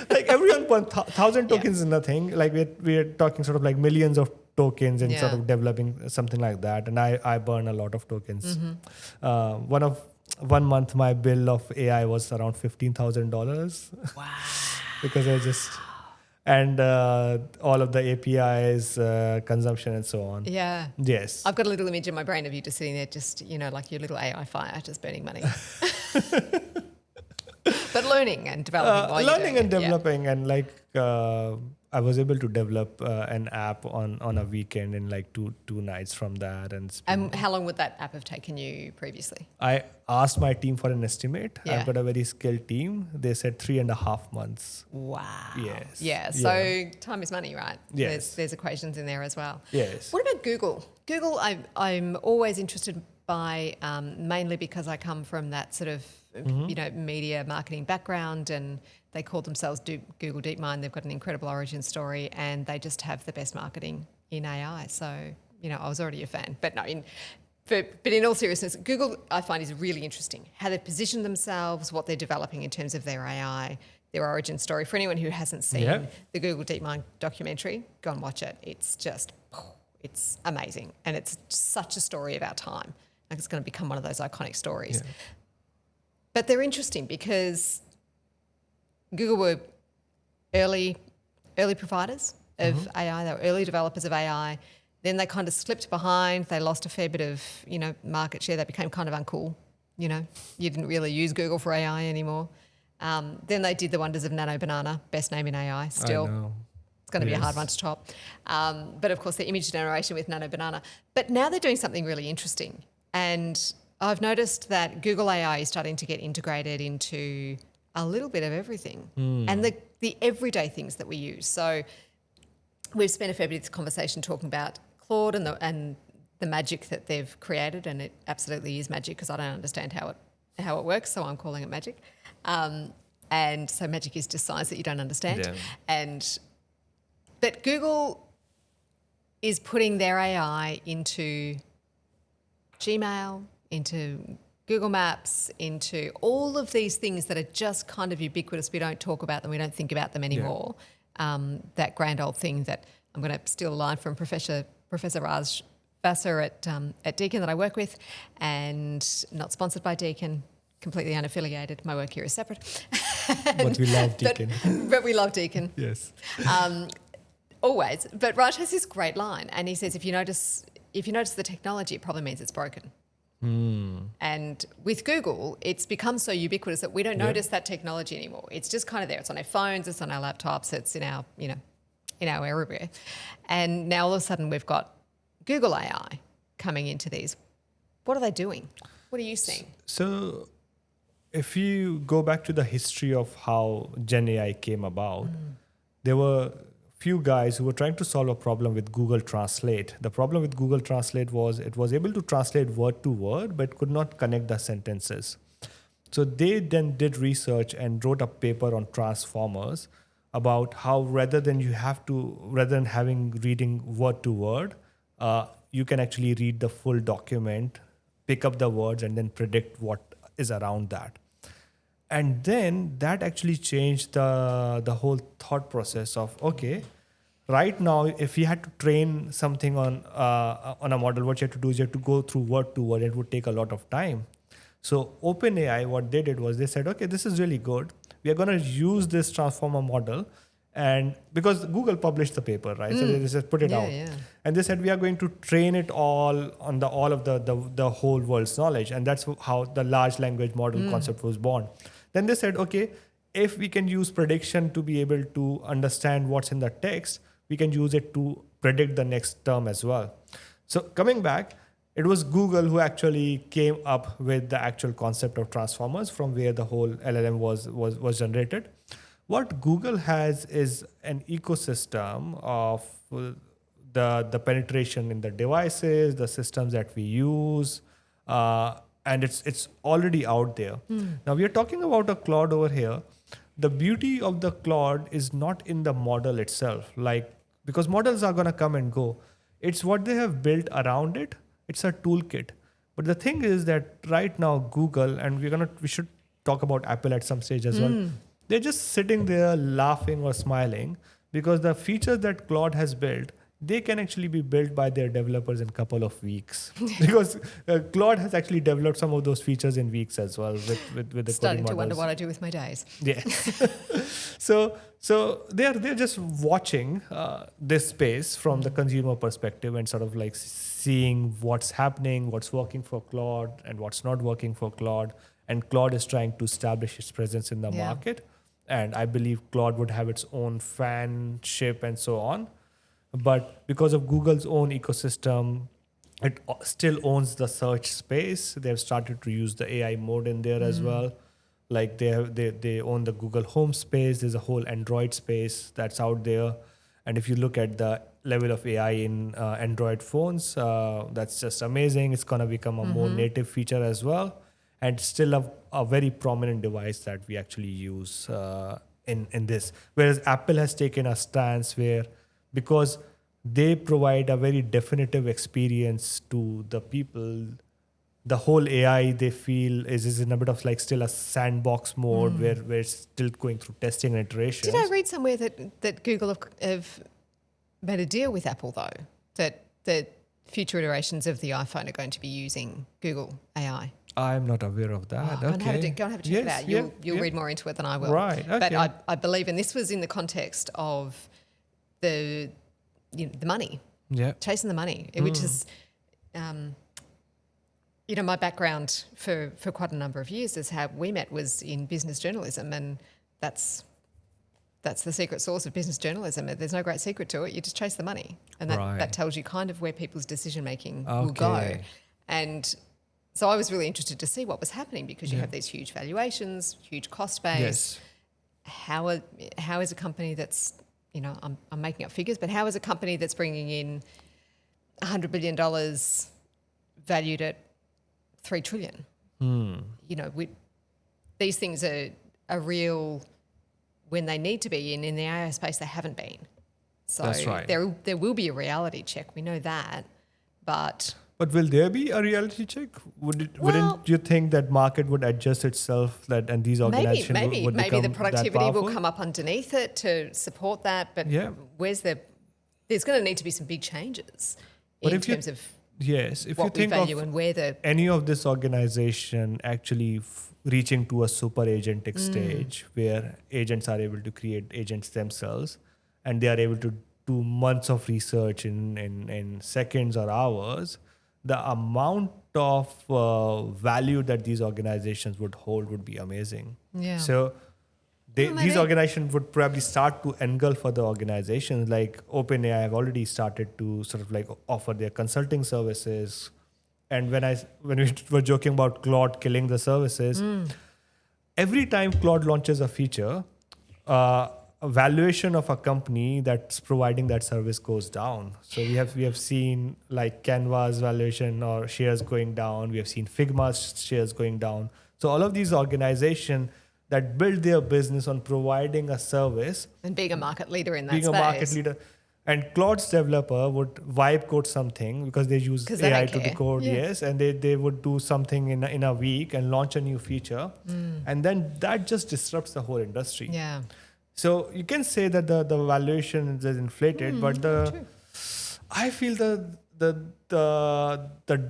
Like everyone burn 1,000 tokens is nothing. Like we're talking sort of like millions of tokens and sort
Yeah.
of developing something like that. And I burn a lot of tokens.
Mm-hmm.
1 month my bill of AI was around $15,000
Wow.
because I just and all of the APIs, consumption and so on.
Yeah.
Yes.
I've got a little image in my brain of you just sitting there, just, like your little AI fire, just burning money. But learning and developing while you're
Learning
doing
and
it, yeah.
developing and like I was able to develop an app on a weekend in like two nights from that. And
How long would that app have taken you previously?
I asked my team for an estimate.
Yeah.
I've got a very skilled team. They said 3.5 months.
Wow.
Yes.
Yeah. So time is money, right?
Yes.
There's equations in there as well.
Yes.
What about Google? Google, I'm always interested by, mainly because I come from that sort of, media marketing background, and they call themselves Google DeepMind. They've got an incredible origin story, and they just have the best marketing in AI. So, I was already a fan. But no, but in all seriousness, Google, I find, is really interesting. How they've positioned themselves, what they're developing in terms of their AI, their origin story. For anyone who hasn't seen the Google DeepMind documentary, go and watch it. It's amazing. And it's such a story of our time. Like it's going to become one of those iconic stories.
Yeah.
But they're interesting because Google were early providers of AI. They were early developers of AI. Then they kind of slipped behind. They lost a fair bit of, market share. They became kind of uncool. You didn't really use Google for AI anymore. Then they did the wonders of Nano Banana, best name in AI still.
I know.
It's going to be a hard one to top. But of course, the image generation with Nano Banana. But now they're doing something really interesting. And I've noticed that Google AI is starting to get integrated into a little bit of everything and the everyday things that we use. So we've spent a fair bit of this conversation talking about Claude and the magic that they've created, and it absolutely is magic because I don't understand how it works, so I'm calling it magic. And so magic is just science that you don't understand.
Yeah.
But Google is putting their AI into Gmail, into Google Maps, into all of these things that are just kind of ubiquitous. We don't talk about them. We don't think about them anymore. That grand old thing that I'm going to steal a line from Professor Raj Vassar at Deakin that I work with, and not sponsored by Deakin, completely unaffiliated. My work here is separate.
But we love Deakin.
But we love Deakin.
Yes.
Always. But Raj has this great line, and he says, if you notice the technology, it probably means it's broken. And with Google, it's become so ubiquitous that we don't notice that technology anymore. It's just kind of there. It's on our phones, it's on our laptops, it's in our, in our everywhere. And now all of a sudden we've got Google AI coming into these. What are they doing? What are you seeing?
So if you go back to the history of how Gen AI came about, there were few guys who were trying to solve a problem with Google Translate. The problem with Google Translate was it was able to translate word to word, but could not connect the sentences. So they then did research and wrote a paper on transformers about how rather than having reading word to word, you can actually read the full document, pick up the words, and then predict what is around that. And then that actually changed the whole thought process of, okay, right now, if you had to train something on a model, what you have to do is you have to go through word to word. It would take a lot of time. So OpenAI, what they did was they said, okay, this is really good. We are going to use this transformer model, and because Google published the paper, right? So they just put it out, and they said we are going to train it all on all of the whole world's knowledge, and that's how the large language model concept was born. Then they said, okay, if we can use prediction to be able to understand what's in the text, we can use it to predict the next term as well. So coming back, it was Google who actually came up with the actual concept of transformers, from where the whole LLM was generated. What Google has is an ecosystem of the penetration in the devices, the systems that we use, and it's already out there. Now we are talking about a Claude over here. The beauty of the Claude is not in the model itself, because models are going to come and go. It's what they have built around it. It's a toolkit. But the thing is that right now Google, and we should talk about Apple at some stage as well. They're just sitting there laughing or smiling because the features that Claude has built, they can actually be built by their developers in a couple of weeks. Because Claude has actually developed some of those features in weeks as well with the
Starting
coding
to wonder
models.
what I do with my days.
Yes. So they're just watching this space from the consumer perspective and sort of like seeing what's happening, what's working for Claude and what's not working for Claude. And Claude is trying to establish its presence in the market. And I believe Claude would have its own fanship and so on. But because of Google's own ecosystem, it still owns the search space. They've started to use the AI mode in there as well. Like they own the Google Home space. There's a whole Android space that's out there. And if you look at the level of AI in Android phones, that's just amazing. It's going to become a more native feature as well. And still a very prominent device that we actually use in this. Whereas Apple has taken a stance where, because they provide a very definitive experience to the people, the whole AI they feel is in a bit of like still a sandbox mode where it's still going through testing and iterations.
Did I read somewhere that Google have made a deal with Apple though, that future iterations of the iPhone are going to be using Google AI?
I'm not aware of that.
Go and have a check it out. You'll read more into it than I will.
Right. Okay.
But I believe, and this was in the context of the money.
Yeah.
Chasing the money, which is, my background for quite a number of years is how we met was in business journalism, and that's the secret sauce of business journalism. There's no great secret to it. You just chase the money, and that tells you kind of where people's decision making will go. And so I was really interested to see what was happening, because you have these huge valuations, huge cost base.
Yes.
How is a company that's, I'm making up figures, but how is a company that's bringing in $100 billion valued at $3 trillion? These things are real when they need to be in the AI space. They haven't been. So
that's right.
There will be a reality check. We know that, but
will there be a reality check? Wouldn't you think that market would adjust itself, and these organizations would become
the productivity
that powerful?
will come up underneath it to support that? But there's going to need to be some big changes in terms of what we value and where
any of this organization actually reaching to a super agentic stage where agents are able to create agents themselves, and they are able to do months of research in seconds or hours. The amount of value that these organizations would hold would be amazing.
Yeah.
So these organizations would probably start to engulf other organizations. Like OpenAI have already started to sort of like offer their consulting services. And when we were joking about Claude killing the services, every time Claude launches a feature, a valuation of a company that's providing that service goes down. So we have seen like Canva's valuation or shares going down. We have seen Figma's shares going down. So all of these organizations that build their business on providing a service
and being a market leader in that
being
space.
a market leader, And Claude's developer would vibe code something because they use
'Cause they
AI
don't
to
care.
decode,
Yeah.
yes, and they would do something in a week and launch a new feature, and then that just disrupts the whole industry.
Yeah.
So you can say that the valuation is inflated, but
True.
I feel the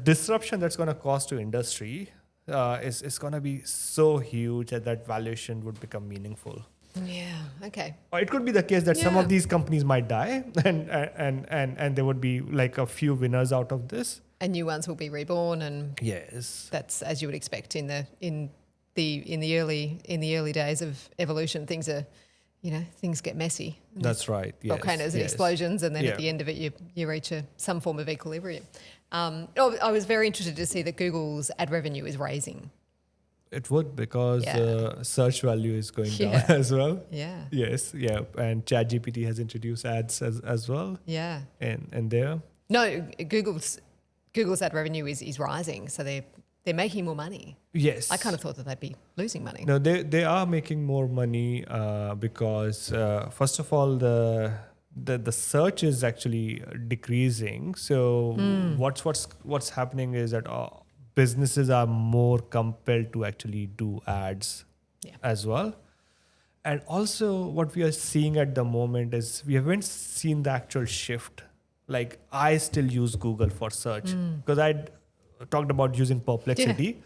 disruption that's going to cause to industry is going to be so huge that valuation would become meaningful.
Yeah. Okay.
Or it could be the case that some
Yeah.
of these companies might die, and there would be like a few winners out of this.
And new ones will be reborn, and
Yes.
that's as you would expect in the early days of evolution. Things get messy.
That's right. Yes.
Volcanoes and
yes.
explosions, and then
Yeah.
at the end of it, you reach some form of equilibrium. I was very interested to see that Google's ad revenue is raising.
It would, because
Yeah.
search value is going
Yeah.
down as well.
Yeah.
Yes. Yeah. And ChatGPT has introduced ads as well.
Yeah.
And there.
No, Google's ad revenue is rising, so they're making more money.
Yes.
I kind of thought that they'd be losing money.
No, they are making more money because first of all, the search is actually decreasing. So what's happening is that businesses are more compelled to actually do ads as well. And also what we are seeing at the moment is we haven't seen the actual shift. Like, I still use Google for search because I talked about using Perplexity,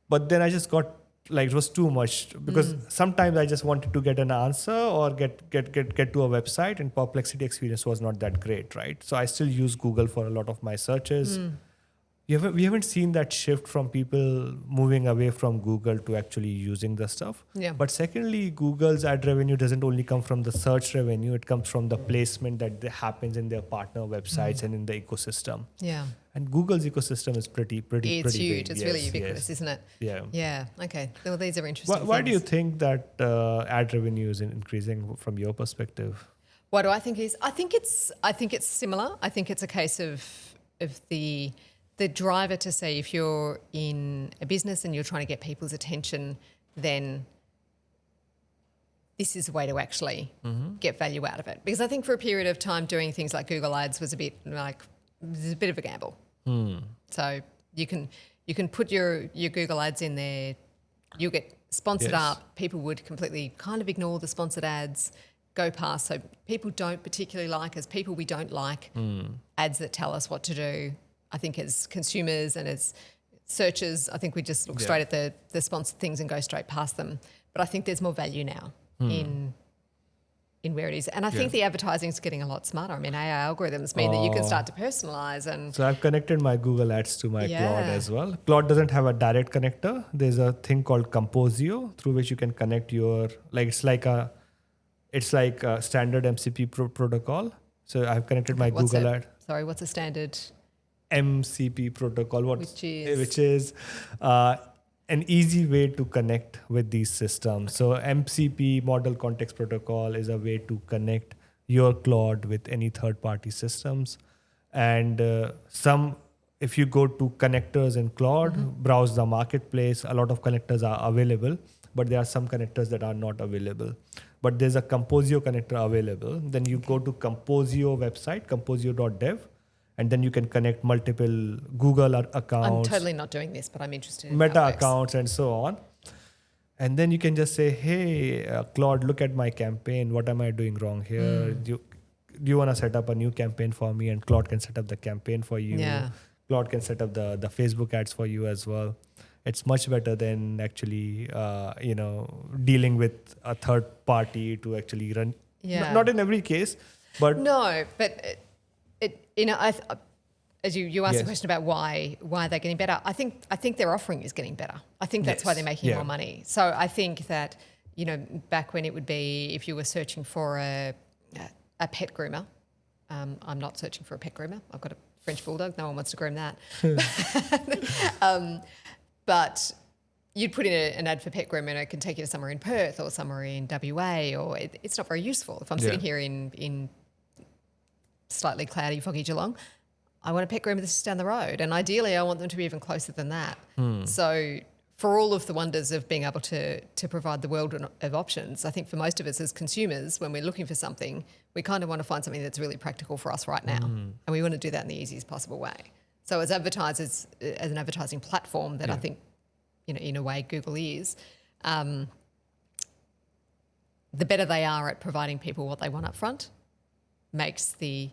but then I just got like, it was too much because sometimes I just wanted to get an answer or get to a website, and Perplexity experience was not that great, right? So I still use Google for a lot of my searches. We haven't seen that shift from people moving away from Google to actually using the stuff.
Yeah.
But secondly, Google's ad revenue doesn't only come from the search revenue, it comes from the placement that happens in their partner websites and in the ecosystem.
Yeah.
And Google's ecosystem is pretty
It's huge.
big.
It's really
Yes,
ubiquitous,
yes.
isn't it?
Yeah.
Yeah. Okay. Well, these are interesting.
Why do you
things.
think that ad revenue is increasing from your perspective?
What do I think is? I think it's similar. I think it's a case of the driver to say, if you're in a business and you're trying to get people's attention, then this is a way to actually get value out of it. Because I think for a period of time, doing things like Google Ads was a bit of a gamble. So you can put your Google Ads in there, you'll get sponsored
Yes.
up. People would completely kind of ignore the sponsored ads, go past. So people don't particularly like, as people, we don't like ads that tell us what to do. I think as consumers and as searchers, I think we just look straight at the sponsored things and go straight past them. But I think there's more value now in where it is. And I think the advertising is getting a lot smarter. I mean, AI algorithms mean that you can start to personalize. And
So I've connected my Google Ads to my
Yeah.
Claude as well. Claude doesn't have a direct connector. There's a thing called Composio through which you can connect your, like, it's like a standard MCP protocol. So I've connected my
what's
Google
a-
Ad.
Sorry, what's a standard?
MCP protocol,
Which is?
which is an easy way to connect with these systems. So MCP, Model Context Protocol, is a way to connect your Claude with any third-party systems. And if you go to connectors in Claude, browse the marketplace, a lot of connectors are available, but there are some connectors that are not available. But there's a Composio connector available. Then you go to Composio website, composio.dev, and then you can connect multiple Google
I'm
accounts,
totally not doing this, but I'm interested in how
Meta
it works.
accounts, and so on. And then you can just say, hey, Claude, look at my campaign. What am I doing wrong here? Do you want to set up a new campaign for me? And Claude can set up the campaign for you.
Yeah.
Claude can set up the Facebook ads for you as well. It's much better than actually, dealing with a third party to actually run.
Yeah.
Not in every case, but
No, but as you asked
Yes.
the question about why they're getting better, I think their offering is getting better. I think that's why
Yes.
they're making
Yeah.
more money. So I think that, back when it would be, if you were searching for a pet groomer, I'm not searching for a pet groomer. I've got a French bulldog. No one wants to groom that. But you'd put in an ad for pet groomer and it can take you to somewhere in Perth or somewhere in WA, or it's not very useful. If I'm sitting here in slightly cloudy, foggy Geelong, I want a pet groomer that's just down the road. And ideally, I want them to be even closer than that. So for all of the wonders of being able to provide the world of options, I think for most of us as consumers, when we're looking for something, we kind of want to find something that's really practical for us right now. And we want to do that in the easiest possible way. So as advertisers, as an advertising platform that I think, in a way Google is, the better they are at providing people what they want up front makes the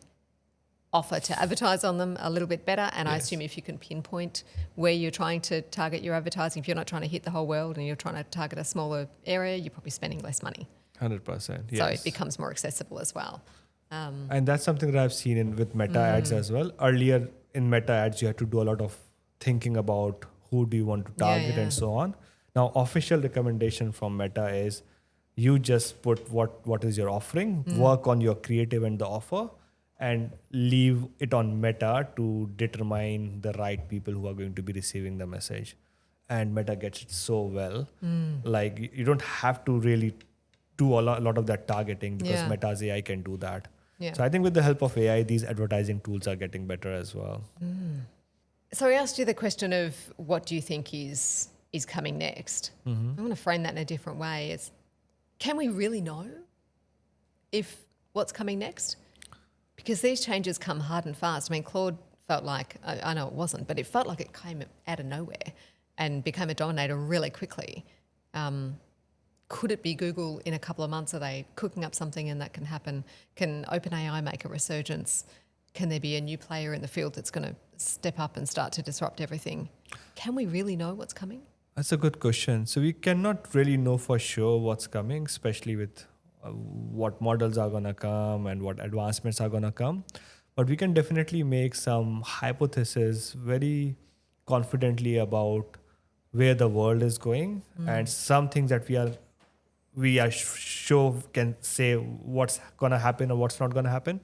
offer to advertise on them a little bit better. And I assume if you can pinpoint where you're trying to target your advertising, if you're not trying to hit the whole world and you're trying to target a smaller area, you're probably spending less money.
100%. Yes.
So it becomes more accessible as well.
And that's something that I've seen with Meta ads as well. Earlier in Meta ads, you had to do a lot of thinking about who do you want to target and so on. Now, official recommendation from Meta is you just put what is your offering, work on your creative and the offer, and leave it on Meta to determine the right people who are going to be receiving the message. And Meta gets it so well. Like you don't have to really do a lot of that targeting because Meta's AI can do that.
Yeah.
So I think with the help of AI, these advertising tools are getting better as well.
So I asked you the question of what do you think is coming next? I want to frame that in a different way. Is can we really know if what's coming next? Because these changes come hard and fast. I mean, Claude felt like, I know it wasn't, but it felt like it came out of nowhere and became a dominator really quickly. Could it be Google in a couple of months? Are they cooking up something and that can happen? Can OpenAI make a resurgence? Can there be a new player in the field that's going to step up and start to disrupt everything? Can we really know what's coming?
That's a good question. So we cannot really know for sure what's coming, especially with what models are going to come and what advancements are going to come. But we can definitely make some hypotheses very confidently about where the world is going and some things that we are sure can say what's going to happen or what's not going to happen.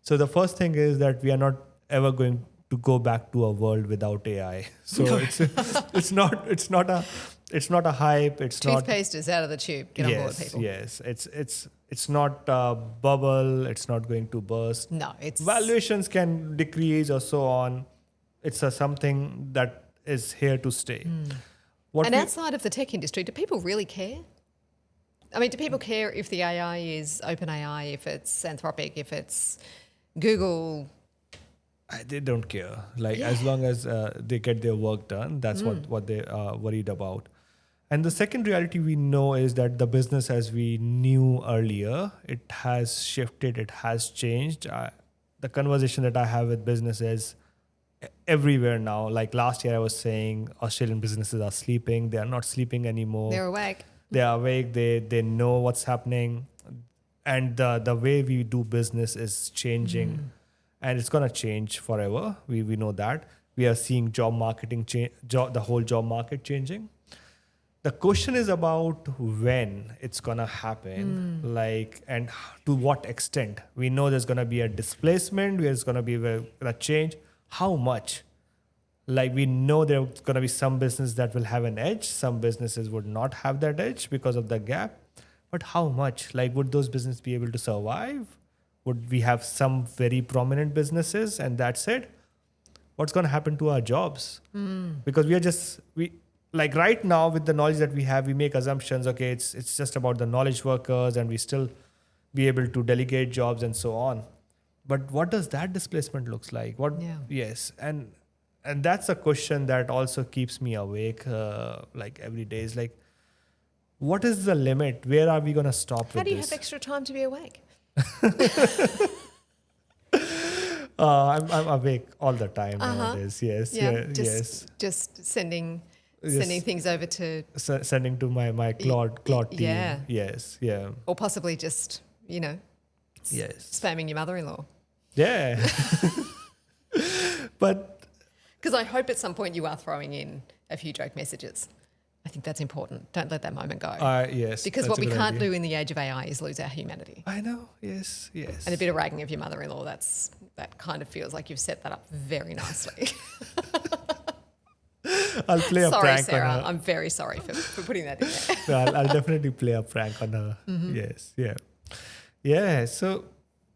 So the first thing is that we are not ever going to go back to a world without AI. So it's not a hype. It's
Toothpaste is out of the tube. Get on board, people.
Yes, it's not a bubble. It's not going to burst.
No, it's
valuations can decrease or so on. It's something that is here to stay.
And outside of the tech industry, do people really care? I mean, do people care if the AI is OpenAI, if it's Anthropic, if it's Google?
They don't care. Like as long as they get their work done, that's what they are worried about. And the second reality we know is that the business as we knew earlier, it has shifted, it has changed. The conversation that I have with businesses everywhere now, like last year I was saying Australian businesses are sleeping. They are not sleeping anymore.
They're awake.
They are awake. They know what's happening. And the way we do business is changing. And it's going to change forever. We know that. We are seeing job marketing the whole job market changing. The question is about when it's going to happen, and to what extent. We know there's going to be a displacement, there's going to be a change. How much? Like we know there's going to be some business that will have an edge. Some businesses would not have that edge because of the gap. But how much? Like would those businesses be able to survive? Would we have some very prominent businesses and that's it? What's going to happen to our jobs? Because like right now with the knowledge that we have, we make assumptions. Okay, it's just about the knowledge workers and we still be able to delegate jobs and so on. But what does that displacement looks like? Yes. And that's a question that also keeps me awake like every day is like, what is the limit? Where are we going to stop with this?
How do you have extra time to be awake?
I'm awake all the time nowadays. Yes, yes.
Just sending things over to
sending to my Claude team.
Yeah.
Yes, yeah.
Or possibly just spamming your mother-in-law.
Yeah. But
because I hope at some point you are throwing in a few joke messages. I think that's important. Don't let that moment go.
Yes.
Because what we can't do in the age of AI is lose our humanity.
I know. Yes.
And a bit of ragging of your mother-in-law, that kind of feels like you've set that up very nicely.
I'll play a prank
Sarah,
on her.
I'm very sorry for putting that in there.
No, I'll definitely play a prank on her. Yes. Yeah. Yeah. So,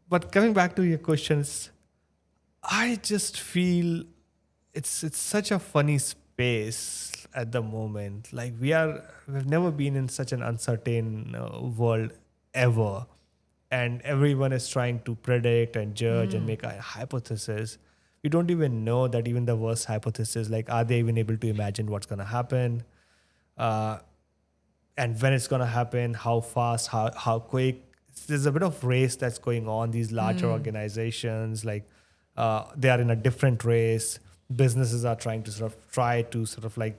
but coming back to your questions, I just feel it's such a funny space. at the moment. Like we've never been in such an uncertain world ever. And everyone is trying to predict and judge and make a hypothesis. We don't even know that even the worst hypothesis, like, are they even able to imagine what's going to happen? And when it's going to happen, how fast, how quick. There's a bit of race that's going on. These larger organizations, like they are in a different race. Businesses are trying to try to like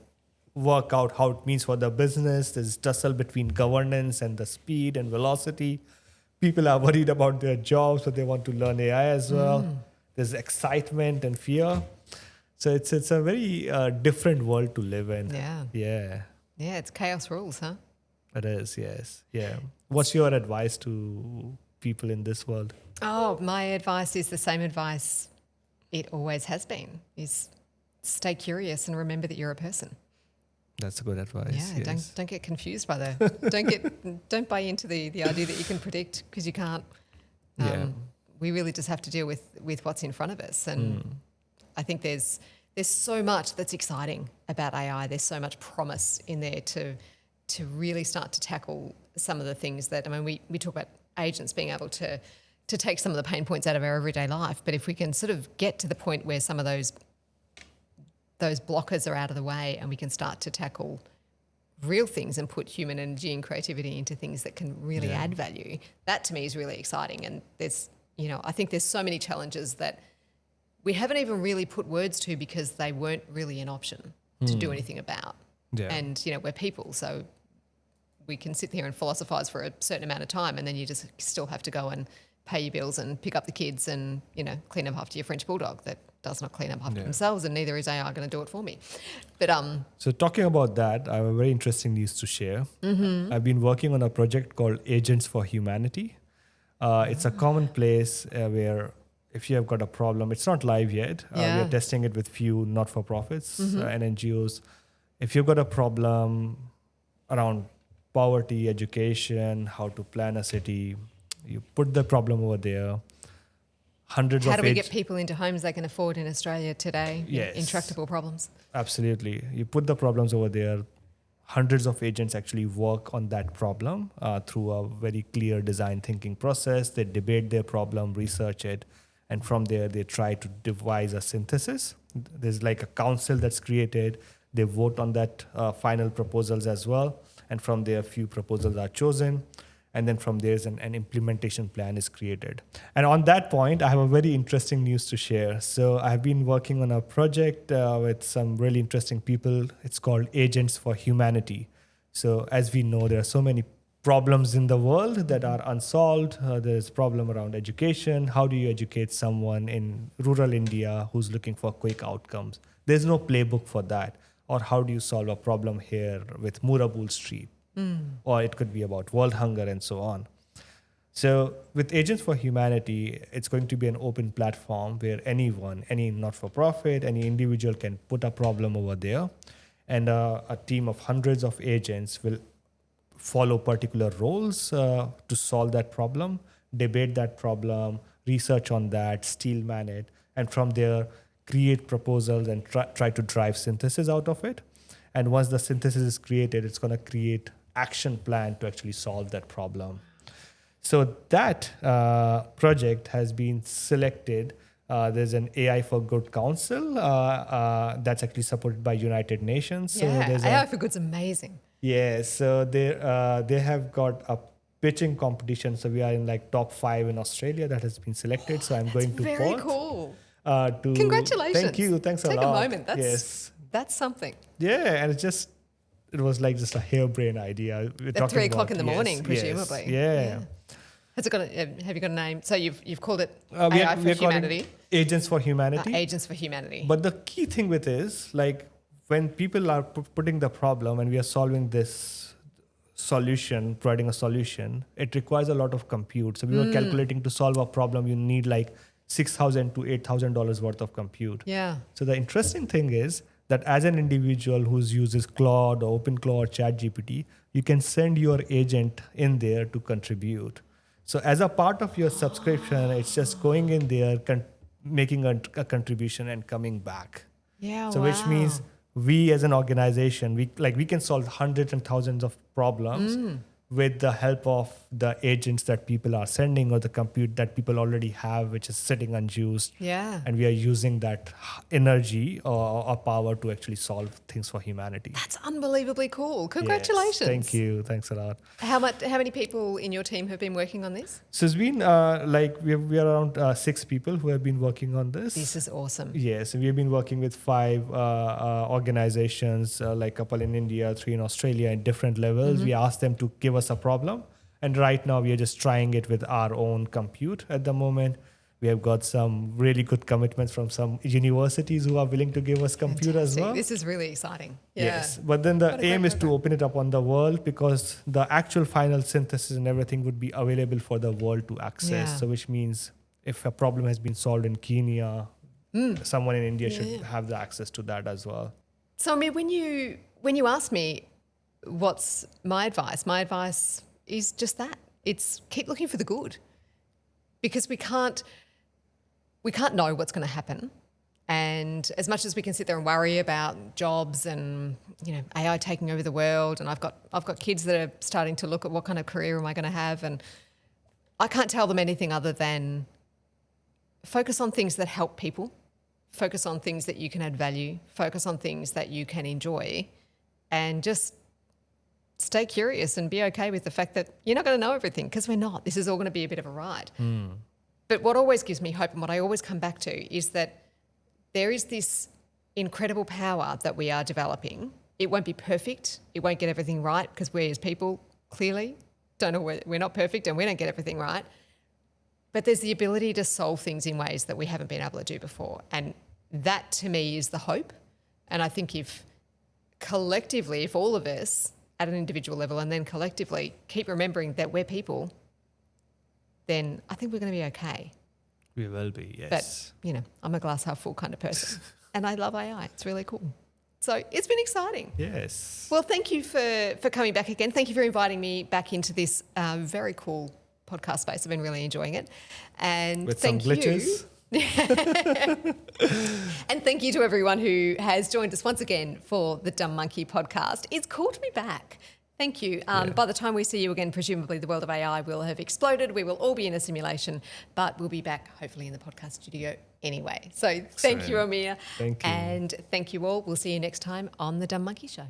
work out how it means for the business. There's tussle between governance and the speed and velocity. People are worried about their jobs, but they want to learn AI as well. There's excitement and fear. So it's a very different world to live in.
Yeah, it's chaos rules, huh?
It is, yes. Yeah. What's your advice to people in this world?
Oh, my advice is the same advice it always has been, is stay curious and remember that you're a person.
That's a good advice.
Yeah,
yes.
don't get confused by don't buy into the idea that you can predict, because you can't. We really just have to deal with what's in front of us. And I think there's so much that's exciting about AI. There's so much promise in there to really start to tackle some of the things that, I mean, we talk about agents being able to take some of the pain points out of our everyday life. But if we can sort of get to the point where some of those blockers are out of the way and we can start to tackle real things and put human energy and creativity into things that can really add value, that to me is really exciting. And there's, I think there's so many challenges that we haven't even really put words to because they weren't really an option to do anything about.
Yeah.
And, we're people, so we can sit there and philosophize for a certain amount of time, and then you just still have to go and pay your bills and pick up the kids and, clean up after your French bulldog that does not clean up after themselves, and neither is AI going to do it for me. But
so talking about that, I have a very interesting news to share. I've been working on a project called Agents for Humanity. It's a common place where if you have got a problem, it's not live yet. We are testing it with few not-for-profits and NGOs. If you've got a problem around poverty, education, how to plan a city, you put the problem over there. How
do we get people into homes they can afford in Australia today?
Yes.
Intractable problems.
Absolutely. You put the problems over there. Hundreds of agents actually work on that problem through a very clear design thinking process. They debate their problem, research it, and from there they try to devise a synthesis. There's like a council that's created. They vote on that final proposals as well. And from there, a few proposals are chosen. And then from there, an implementation plan is created. And on that point, I have a very interesting news to share. So I have been working on a project with some really interesting people. It's called Agents for Humanity. So as we know, there are so many problems in the world that are unsolved. There's a problem around education. How do you educate someone in rural India who's looking for quick outcomes? There's no playbook for that. Or how do you solve a problem here with Murabul Street? Or it could be about world hunger and so on. So with Agents for Humanity, it's going to be an open platform where anyone, any not-for-profit, any individual can put a problem over there. And a team of hundreds of agents will follow particular roles to solve that problem, debate that problem, research on that, steel man it, and from there, create proposals and try to drive synthesis out of it. And once the synthesis is created, it's going to create action plan to actually solve that problem. So that project has been selected. There's an AI for Good Council that's actually supported by United Nations. So there's
AI for Good's amazing.
Yeah, so they have got a pitching competition. So we are in like top 5 in Australia that has been selected. So I'm going to
very
Perth.
Cool.
Congratulations. Thank you. Thanks a lot.
Take a moment. That's something.
Yeah, and it was like just a harebrained idea.
At 3 o'clock in the morning, presumably.
Yeah.
Has it got have you got a name? So you've called it AI for Humanity.
Agents for Humanity.
Agents for Humanity.
But the key thing with is like when people are putting the problem and we are solving this solution, providing a solution, it requires a lot of compute. So we were calculating to solve a problem, you need like $6,000 to $8,000 worth of compute.
Yeah.
So the interesting thing is that as an individual who uses Claude or OpenClaw or ChatGPT, you can send your agent in there to contribute. So as a part of your subscription, it's just going in there, making a contribution and coming back.
Yeah.
So which means we as an organization, we can solve hundreds and thousands of problems with the help of the agents that people are sending or the compute that people already have, which is sitting unused.
Yeah.
And we are using that energy or power to actually solve things for humanity.
That's unbelievably cool. Congratulations.
Yes, thank you. Thanks a lot.
How many people in your team have been working on this?
So it's been we are around 6 people who have been working on this.
This is awesome.
Yes, we have been working with 5 organizations, like a couple in India, 3 in Australia at different levels. We asked them to give us a problem. And right now we are just trying it with our own compute at the moment. We have got some really good commitments from some universities who are willing to give us compute as well.
This is really exciting. Yeah.
Yes, but then the aim is to open it up on the world, because the actual final synthesis and everything would be available for the world to access.
Yeah.
So which means if a problem has been solved in Kenya, someone in India should have the access to that as well.
So I mean, when you ask me what's my advice is just that. It's keep looking for the good, because we can't know what's going to happen. And as much as we can sit there and worry about jobs and, AI taking over the world, and I've got kids that are starting to look at what kind of career am I going to have, and I can't tell them anything other than focus on things that help people, focus on things that you can add value, focus on things that you can enjoy, and just stay curious and be okay with the fact that you're not going to know everything, because we're not. This is all going to be a bit of a ride. But what always gives me hope, and what I always come back to, is that there is this incredible power that we are developing. It won't be perfect. It won't get everything right, because we as people clearly don't know, we're not perfect and we don't get everything right. But there's the ability to solve things in ways that we haven't been able to do before. And that to me is the hope. And I think if collectively, if all of us at an individual level and then collectively keep remembering that we're people, then I think we're going to be okay.
We will be, yes.
But, I'm a glass half full kind of person and I love AI. It's really cool. So it's been exciting.
Yes.
Well, thank you for coming back again. Thank you for inviting me back into this very cool podcast space. I've been really enjoying it. And
with
thank
some glitches.
And thank you to everyone who has joined us once again for the Dumb Monkey podcast. It's cool to be back. Thank you. By the time we see you again, presumably the world of AI will have exploded. We will all be in a simulation, but we'll be back hopefully in the podcast studio anyway. So thank you, Aamir.
Thank you.
And thank you all. We'll see you next time on the Dumb Monkey Show.